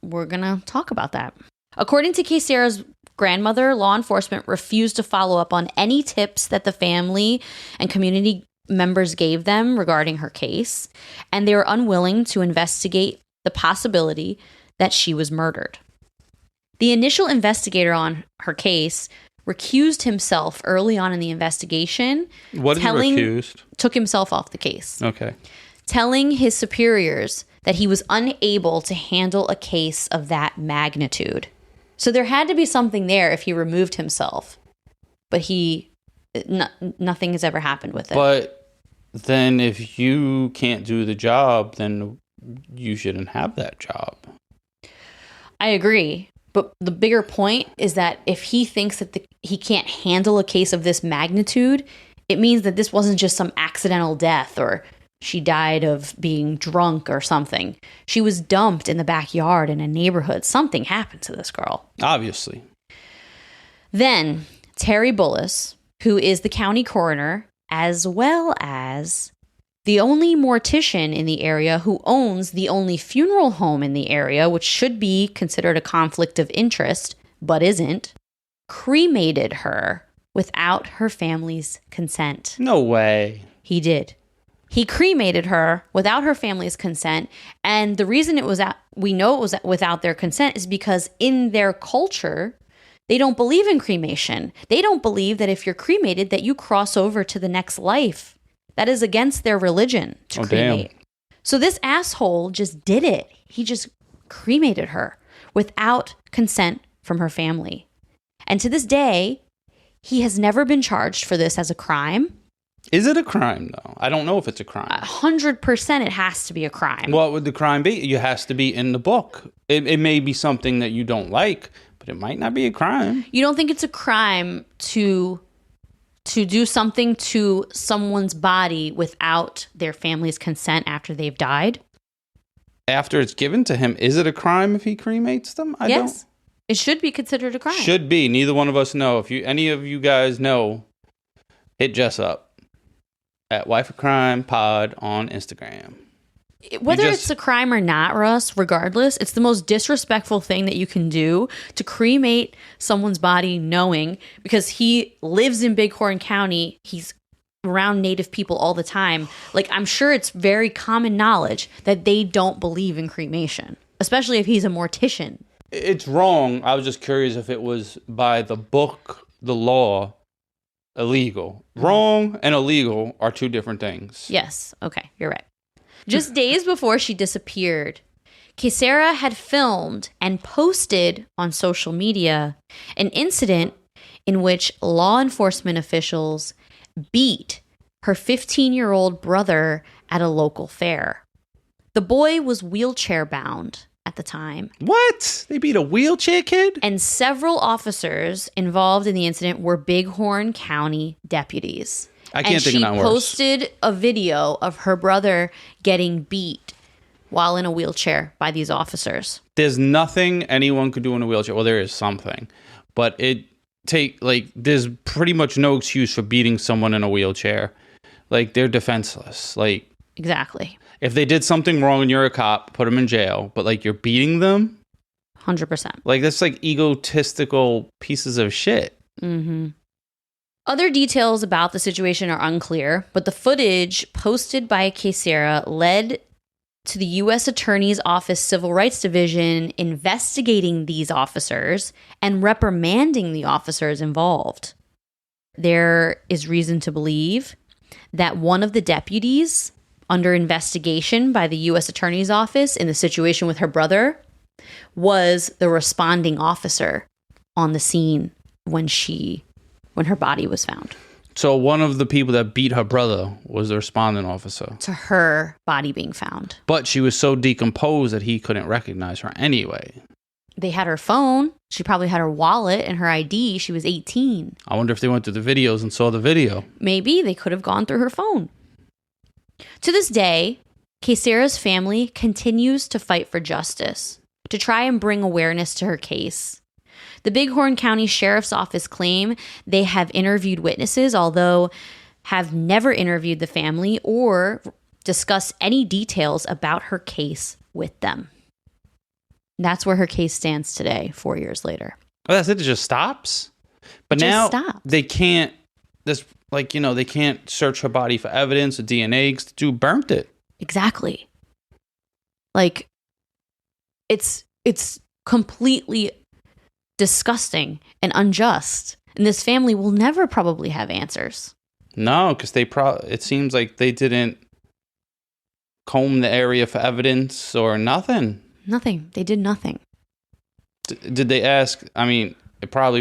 We're going to talk about that. According to Kaysera's grandmother, law enforcement refused to follow up on any tips that the family and community members gave them regarding her case, and they were unwilling to investigate the possibility that she was murdered. The initial investigator on her case recused himself early on in the investigation. What did he recused? Took himself off the case. Okay. Telling his superiors that he was unable to handle a case of that magnitude. So there had to be something there if he removed himself. But nothing has ever happened with it. But then if you can't do the job, then you shouldn't have that job. I agree. But the bigger point is that if he thinks that he can't handle a case of this magnitude, it means that this wasn't just some accidental death or she died of being drunk or something. She was dumped in the backyard in a neighborhood. Something happened to this girl. Obviously. Then Terry Bullis, who is the county coroner, as well as the only mortician in the area who owns the only funeral home in the area, which should be considered a conflict of interest, but isn't, cremated her without her family's consent. No way. He did. He cremated her without her family's consent, and the reason we know it was without their consent is because in their culture, they don't believe in cremation. They don't believe that if you're cremated that you cross over to the next life. That is against their religion to cremate. Damn. So this asshole just did it. He just cremated her without consent from her family. And to this day, he has never been charged for this as a crime. Is it a crime, though? I don't know if it's a crime. 100% it has to be a crime. What would the crime be? It has to be in the book. It may be something that you don't like, but it might not be a crime. You don't think it's a crime to do something to someone's body without their family's consent after they've died? After it's given to him, is it a crime if he cremates them? Yes. It should be considered a crime. Should be. Neither one of us know. If any of you guys know, hit Jess up at Wife of Crime Pod on Instagram. Whether it's a crime or not, Russ, regardless, it's the most disrespectful thing that you can do to cremate someone's body knowing, because he lives in Bighorn County, he's around Native people all the time. Like, I'm sure it's very common knowledge that they don't believe in cremation, especially if he's a mortician. It's wrong. I was just curious if it was by the book, the law, illegal. Wrong and illegal are two different things. Yes. Okay. You're right. Just days before she disappeared, Kaysera had filmed and posted on social media an incident in which law enforcement officials beat her 15-year-old brother at a local fair. The boy was wheelchair bound at the time. What? They beat a wheelchair kid? And several officers involved in the incident were Bighorn County deputies. I can't think of nothing worse. And she posted a video of her brother getting beat while in a wheelchair by these officers. There's nothing anyone could do in a wheelchair. Well, there is something, but there's pretty much no excuse for beating someone in a wheelchair. Like, they're defenseless. Like, exactly. If they did something wrong and you're a cop, put them in jail. But like, you're beating them? 100%. Like, that's like egotistical pieces of shit. Mm-hmm. Other details about the situation are unclear, but the footage posted by Kaysera led to the U.S. Attorney's Office Civil Rights Division investigating these officers and reprimanding the officers involved. There is reason to believe that one of the deputies under investigation by the U.S. Attorney's Office in the situation with her brother was the responding officer on the scene when her body was found. So one of the people that beat her brother was the responding officer. To her body being found. But she was so decomposed that he couldn't recognize her anyway. They had her phone. She probably had her wallet and her ID. She was 18. I wonder if they went through the videos and saw the video. Maybe they could have gone through her phone. To this day, Kaysera's family continues to fight for justice, to try and bring awareness to her case. The Bighorn County Sheriff's Office claim they have interviewed witnesses, although have never interviewed the family or discussed any details about her case with them. That's where her case stands today, 4 years later. Oh, that's it? It just stops? But now they can't, they can't search her body for evidence or DNA because the dude burnt it. Exactly. Like, it's completely disgusting and unjust. And this family will never probably have answers. No, because it seems like they didn't comb the area for evidence or nothing. Nothing. They did nothing. Did they ask? I mean, the body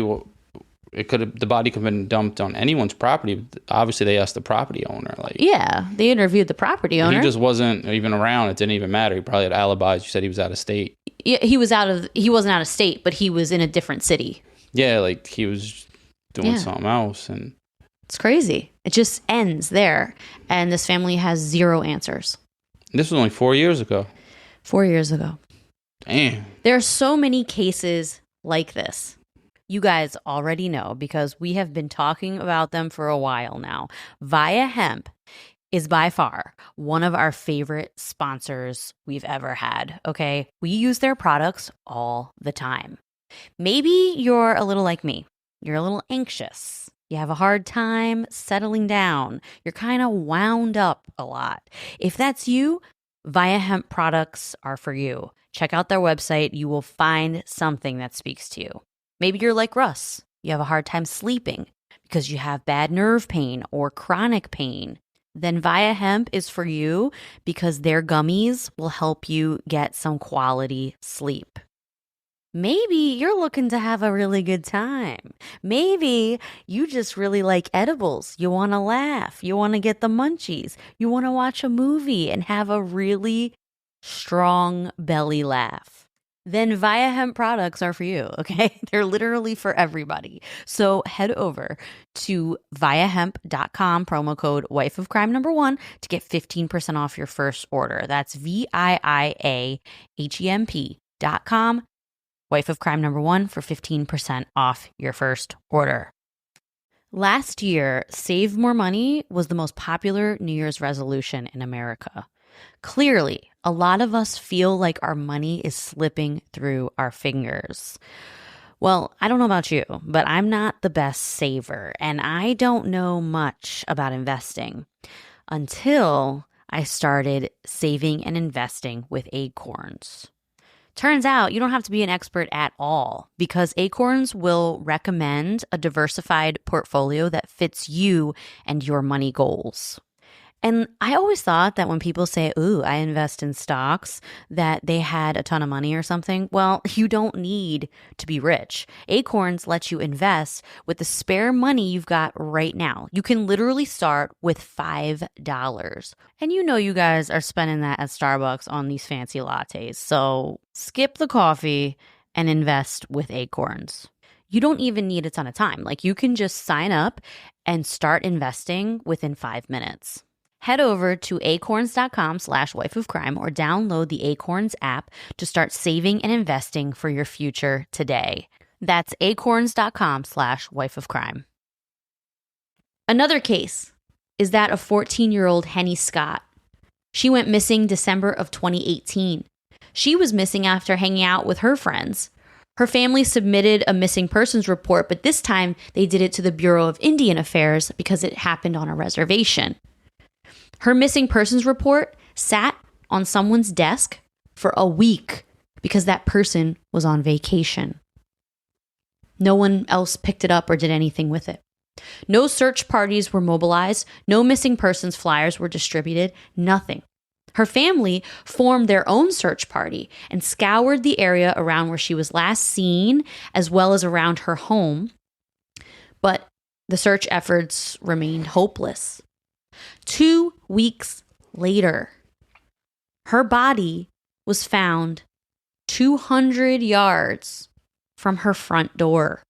could have been dumped on anyone's property. Obviously, they asked the property owner. Yeah, they interviewed the property owner. He just wasn't even around. It didn't even matter. He probably had alibis. You said he was out of state. Yeah, he wasn't out of state, but he was in a different city. Yeah, like he was doing something else, and it's crazy. It just ends there, and this family has zero answers. This was only 4 years ago. 4 years ago. Damn. There are so many cases like this. You guys already know because we have been talking about them for a while now. Via Hemp is by far one of our favorite sponsors we've ever had, okay? We use their products all the time. Maybe you're a little like me. You're a little anxious. You have a hard time settling down. You're kind of wound up a lot. If that's you, Via Hemp products are for you. Check out their website. You will find something that speaks to you. Maybe you're like Russ. You have a hard time sleeping because you have bad nerve pain or chronic pain. Then Via Hemp is for you because their gummies will help you get some quality sleep. Maybe you're looking to have a really good time. Maybe you just really like edibles. You want to laugh. You want to get the munchies. You want to watch a movie and have a really strong belly laugh. Then Via Hemp products are for you, okay? They're literally for everybody. So head over to viahemp.com, promo code wifeofcrime1 to get 15% off your first order. That's VIIAHEMP.com, wifeofcrime1 for 15% off your first order. Last year, Save More Money was the most popular New Year's resolution in America. Clearly, a lot of us feel like our money is slipping through our fingers. Well, I don't know about you, but I'm not the best saver, and I don't know much about investing until I started saving and investing with Acorns. Turns out you don't have to be an expert at all because Acorns will recommend a diversified portfolio that fits you and your money goals. And I always thought that when people say, ooh, I invest in stocks, that they had a ton of money or something. Well, you don't need to be rich. Acorns lets you invest with the spare money you've got right now. You can literally start with $5. And you know you guys are spending that at Starbucks on these fancy lattes. So skip the coffee and invest with Acorns. You don't even need a ton of time. Like, you can just sign up and start investing within 5 minutes. Head over to acorns.com/wifeofcrime or download the Acorns app to start saving and investing for your future today. That's acorns.com/wifeofcrime. Another case is that of 14-year-old Henny Scott. She went missing December of 2018. She was missing after hanging out with her friends. Her family submitted a missing persons report, but this time they did it to the Bureau of Indian Affairs because it happened on a reservation. Her missing persons report sat on someone's desk for a week because that person was on vacation. No one else picked it up or did anything with it. No search parties were mobilized. No missing persons flyers were distributed. Nothing. Her family formed their own search party and scoured the area around where she was last seen, as well as around her home. But the search efforts remained hopeless. 2 weeks later, her body was found 200 yards from her front door.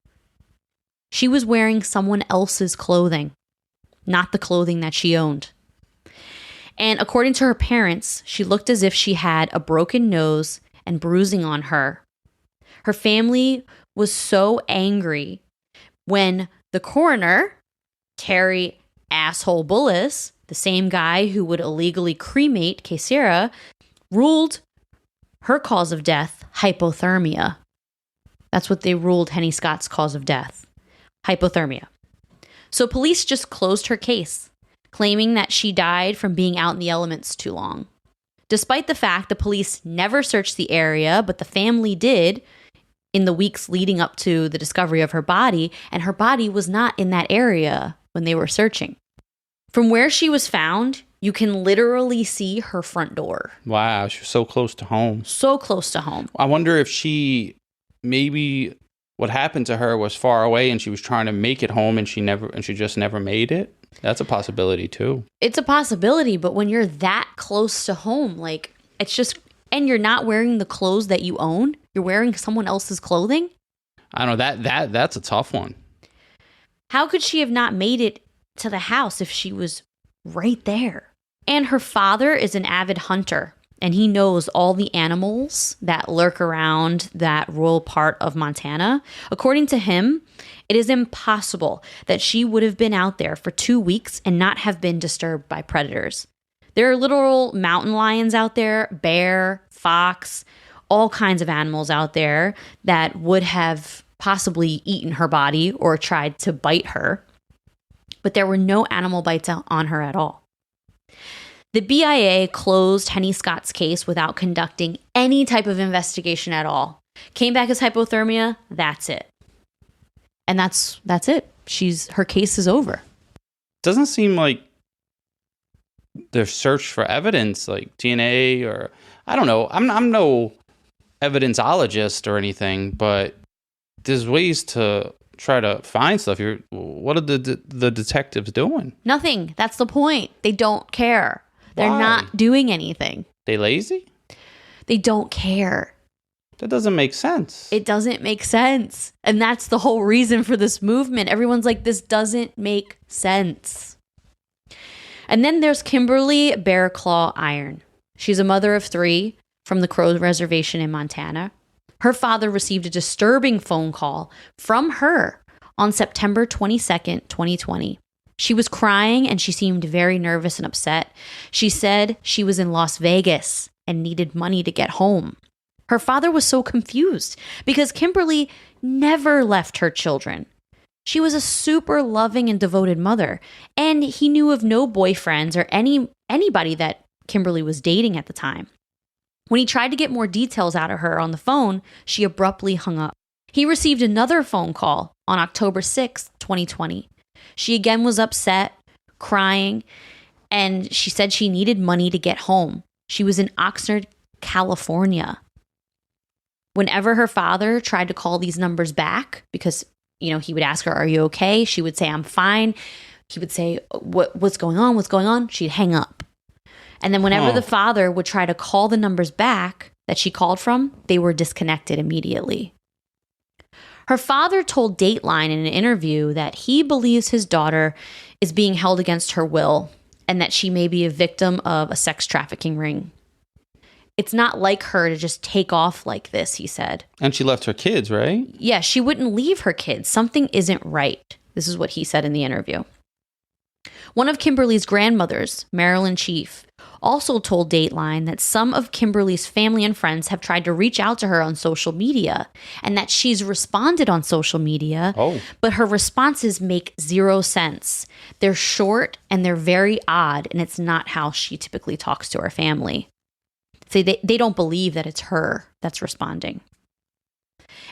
She was wearing someone else's clothing, not the clothing that she owned. And according to her parents, she looked as if she had a broken nose and bruising on her. Her family was so angry when the coroner, Terry Asshole Bullis, the same guy who would illegally cremate Kaysera, ruled her cause of death hypothermia. That's what they ruled Henny Scott's cause of death, hypothermia. So police just closed her case, claiming that she died from being out in the elements too long. Despite the fact the police never searched the area, but the family did in the weeks leading up to the discovery of her body, and her body was not in that area when they were searching. From where she was found, you can literally see her front door. Wow, she was so close to home. So close to home. I wonder if maybe what happened to her was far away and she was trying to make it home and she just never made it. That's a possibility too. It's a possibility, but when you're that close to home, like, it's just, and you're not wearing the clothes that you own, you're wearing someone else's clothing. I don't know, that's a tough one. How could she have not made it to the house if she was right there? And her father is an avid hunter, and he knows all the animals that lurk around that rural part of Montana. According to him, it is impossible that she would have been out there for 2 weeks and not have been disturbed by predators. There are literal mountain lions out there, bear, fox, all kinds of animals out there that would have possibly eaten her body or tried to bite her. But there were no animal bites on her at all. The BIA closed Henny Scott's case without conducting any type of investigation at all. Came back as hypothermia, that's it. And that's it. Her case is over. Doesn't seem like they've searched for evidence like DNA or, I don't know. I'm no evidenceologist or anything, but there's ways to try to find stuff. What are the detectives doing? Nothing. That's the point. They don't care. They're Why? Not doing anything. They lazy? They don't care. That doesn't make sense. It doesn't make sense. And that's the whole reason for this movement. Everyone's like, this doesn't make sense. And then there's Kimberly Bearclaw Iron. She's a mother of 3 from the Crow Reservation in Montana. Her father received a disturbing phone call from her on September 22nd, 2020. She was crying and she seemed very nervous and upset. She said she was in Las Vegas and needed money to get home. Her father was so confused because Kimberly never left her children. She was a super loving and devoted mother, and he knew of no boyfriends or anybody that Kimberly was dating at the time. When he tried to get more details out of her on the phone, she abruptly hung up. He received another phone call on October 6th, 2020. She again was upset, crying, And she said she needed money to get home. She was in Oxnard, California. Whenever her father tried to call these numbers back, because, you know, he would ask her, "Are you okay?" She would say, "I'm fine." He would say, what's going on? What's going on? She'd hang up. And then whenever the father would try to call the numbers back that she called from, they were disconnected immediately. Her father told Dateline in an interview that he believes his daughter is being held against her will and that she may be a victim of a sex trafficking ring. It's not like her to just take off like this, he said. And she left her kids, right? Yeah, she wouldn't leave her kids. Something isn't right. This is what he said in the interview. One of Kimberly's grandmothers, Marilyn Chief, also told Dateline that some of Kimberly's family and friends have tried to reach out to her on social media and that she's responded on social media, but her responses make zero sense. They're short and they're very odd, and it's not how she typically talks to her family. So they don't believe that it's her that's responding.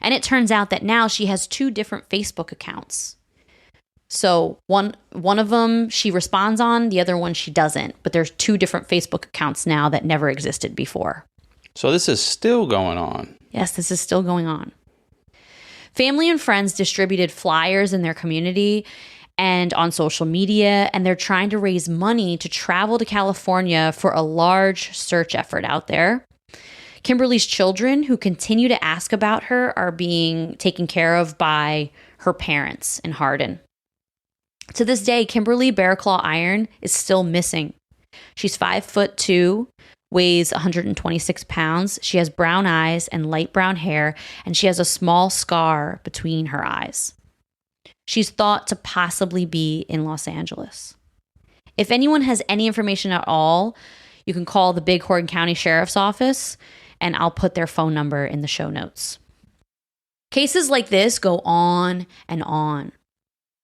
And it turns out that now she has 2 different Facebook accounts. So one of them she responds on, the other one she doesn't. But there's 2 different Facebook accounts now that never existed before. So this is still going on. Yes, this is still going on. Family and friends distributed flyers in their community and on social media, and they're trying to raise money to travel to California for a large search effort out there. Kimberly's children, who continue to ask about her, are being taken care of by her parents in Hardin. To this day, Kimberly Bearclaw Iron is still missing. She's 5'2", weighs 126 pounds. She has brown eyes and light brown hair, and she has a small scar between her eyes. She's thought to possibly be in Los Angeles. If anyone has any information at all, you can call the Bighorn County Sheriff's Office, and I'll put their phone number in the show notes. Cases like this go on and on.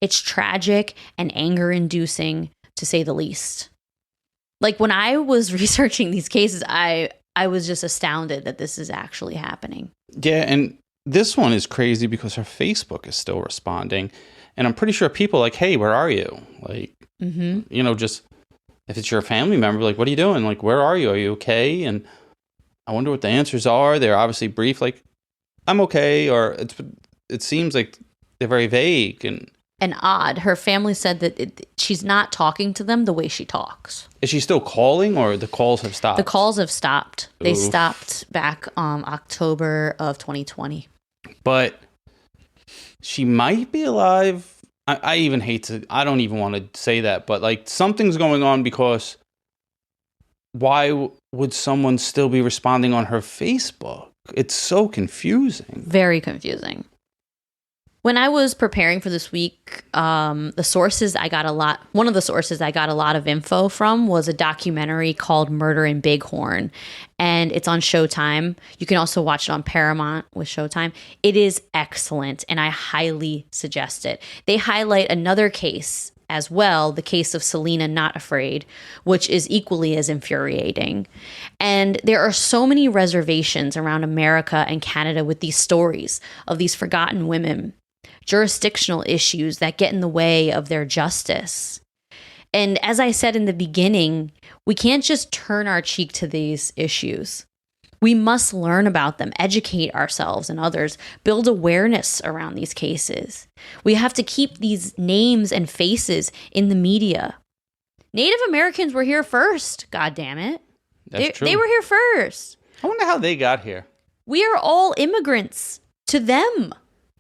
It's tragic and anger-inducing, to say the least. Like, when I was researching these cases, I was just astounded that this is actually happening. Yeah, and this one is crazy because her Facebook is still responding. And I'm pretty sure people are like, "Hey, where are you?" Like, you know, just if it's your family member, like, "What are you doing? Like, where are you? Are you okay?" And I wonder what the answers are. They're obviously brief, like, "I'm okay," or it seems like they're very vague and odd. Her family said that she's not talking to them the way she talks. Is she still calling, or the calls have stopped? The calls have stopped. They stopped back October of 2020. But she might be alive. I even hate to, I don't even want to say that, but like something's going on, because why would someone still be responding on her Facebook? It's so confusing. Very confusing. When I was preparing for this week, one of the sources I got a lot of info from was a documentary called Murder in Bighorn, and it's on Showtime. You can also watch it on Paramount with Showtime. It is excellent, and I highly suggest it. They highlight another case as well, the case of Selena Not Afraid, which is equally as infuriating. And there are so many reservations around America and Canada with these stories of these forgotten women, jurisdictional issues that get in the way of their justice. And as I said in the beginning, we can't just turn our cheek to these issues. We must learn about them, educate ourselves and others, build awareness around these cases. We have to keep these names and faces in the media. Native Americans were here first, God damn it. That's true. They were here first. I wonder how they got here. We are all immigrants to them.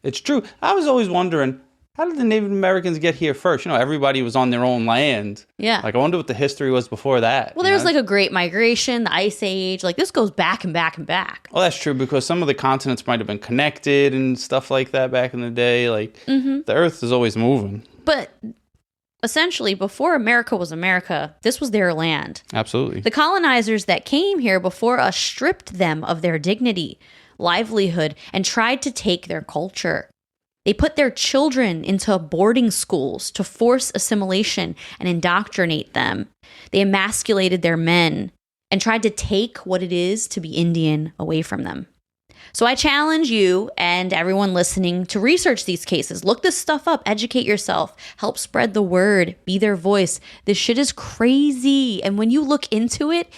It's true. I was always wondering, how did the Native Americans get here first? You know, everybody was on their own land. Yeah. Like, I wonder what the history was before that. Well, there was like a Great Migration, the Ice Age. Like, this goes back and back and back. Well, that's true, because some of the continents might have been connected and stuff like that back in the day. Like, the Earth is always moving. But essentially, before America was America, this was their land. Absolutely. The colonizers that came here before us stripped them of their dignity, livelihood, and tried to take their culture. They put their children into boarding schools to force assimilation and indoctrinate them. They emasculated their men and tried to take what it is to be Indian away from them. So I challenge you and everyone listening to research these cases. Look this stuff up, educate yourself, help spread the word, be their voice. This shit is crazy. And when you look into it,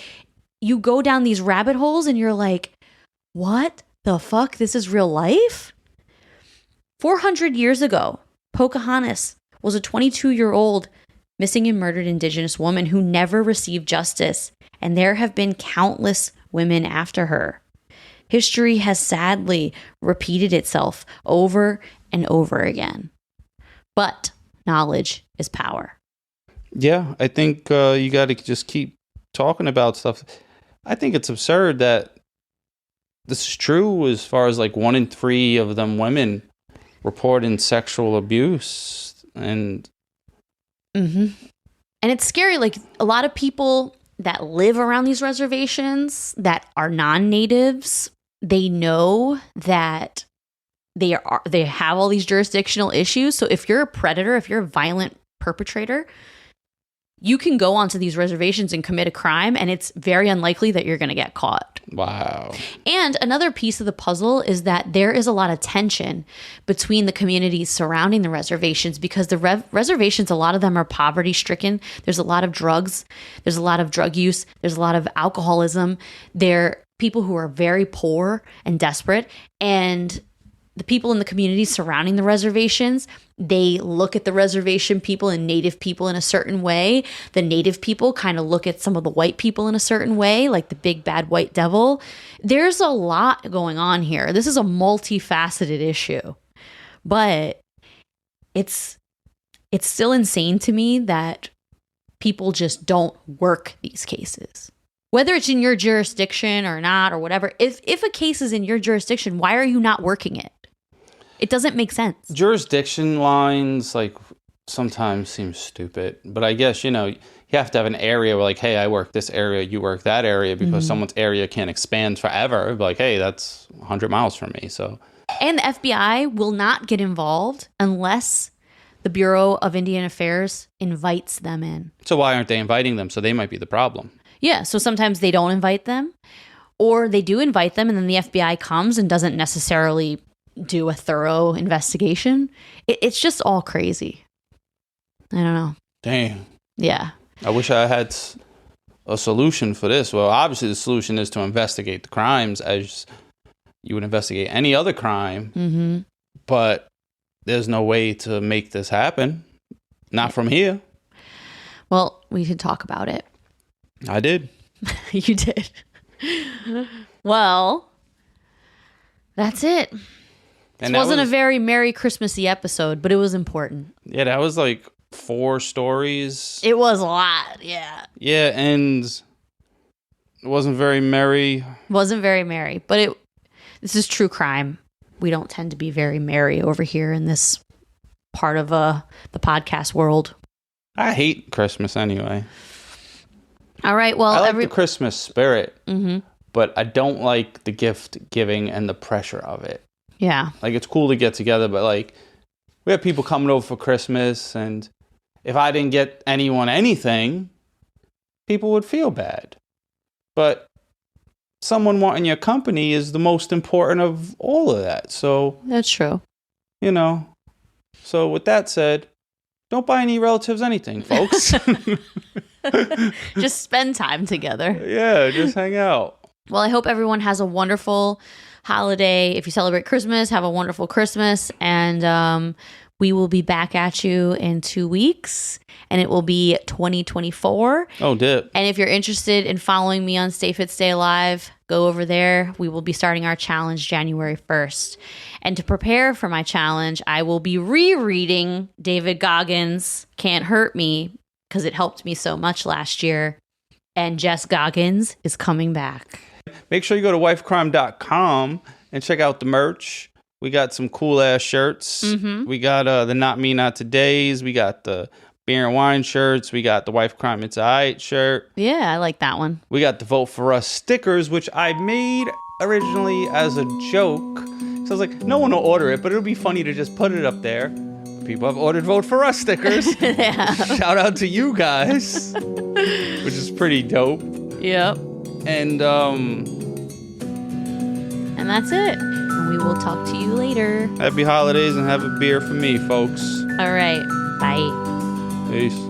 you go down these rabbit holes and you're like, what the fuck? This is real life? 400 years ago, Pocahontas was a 22-year-old missing and murdered Indigenous woman who never received justice. And there have been countless women after her. History has sadly repeated itself over and over again. But knowledge is power. Yeah, I think you got to just keep talking about stuff. I think it's absurd that this is true as far as like 1 in 3 of them women reporting sexual abuse. And and it's scary. Like a lot of people that live around these reservations that are non-natives, they know that they have all these jurisdictional issues. So if you're a predator, if you're a violent perpetrator, you can go onto these reservations and commit a crime, and it's very unlikely that you're going to get caught. Wow. And another piece of the puzzle is that there is a lot of tension between the communities surrounding the reservations because the reservations, a lot of them are poverty stricken. There's a lot of drugs. There's a lot of drug use. There's a lot of alcoholism. They're people who are very poor and desperate. And the people in the communities surrounding the reservations, they look at the reservation people and native people in a certain way. The native people kind of look at some of the white people in a certain way, like the big bad white devil. There's a lot going on here. This is a multifaceted issue. But it's still insane to me that people just don't work these cases. Whether it's in your jurisdiction or not or whatever, if a case is in your jurisdiction, why are you not working it? It doesn't make sense. Jurisdiction lines, like, sometimes seem stupid. But I guess, you have to have an area where, like, hey, I work this area, you work that area, because someone's area can't expand forever. Like, hey, that's 100 miles from me, so. And the FBI will not get involved unless the Bureau of Indian Affairs invites them in. So why aren't they inviting them? So they might be the problem. Yeah, so sometimes they don't invite them, or they do invite them, and then the FBI comes and doesn't necessarily do a thorough investigation. It's just all crazy. I don't know. Damn. Yeah. I wish I had a solution for this. Well, obviously the solution is to investigate the crimes as you would investigate any other crime. But there's no way to make this happen. Not from here. Well, we could talk about it. I did. You did. Well, that's it. This wasn't a very Merry Christmassy episode, but it was important. Yeah, that was like 4 stories. It was a lot, yeah. Yeah, and it wasn't very merry. Wasn't very merry, but this is true crime. We don't tend to be very merry over here in this part of the podcast world. I hate Christmas anyway. All right, well, I like the Christmas spirit, Mm-hmm. but I don't like the gift giving and the pressure of it. Yeah. Like, it's cool to get together, but like, we have people coming over for Christmas, and if I didn't get anyone anything, people would feel bad. But someone wanting your company is the most important of all of that. So That's true. you know, so with that said, don't buy any relatives anything, folks. Just spend time together. Yeah, just hang out. Well, I hope everyone has a wonderful holiday. If you celebrate Christmas, have a wonderful Christmas. And we will be back at you in 2 weeks. And it will be 2024. Oh, dip. And if you're interested in following me on Stay Fit, Stay Alive, go over there. We will be starting our challenge January 1st. And to prepare for my challenge, I will be rereading David Goggins' Can't Hurt Me, because it helped me so much last year. And Jess Goggins is coming back. Make sure you go to wifecrime.com and check out the merch. We got some cool ass shirts. Mm-hmm. We got the Not Me Not Todays. We got the beer and wine shirts. We got the Wife Crime It's Aight shirt. Yeah, I like that one. We got the Vote For Us stickers, which I made originally as a joke. So I was like, no one will order it, but it'll be funny to just put it up there. People have ordered Vote For Us stickers. Yeah. Shout out to you guys, which is pretty dope. Yep. And And that's it. And we will talk to you later. Happy holidays and have a beer for me, folks. All right. Bye. Peace.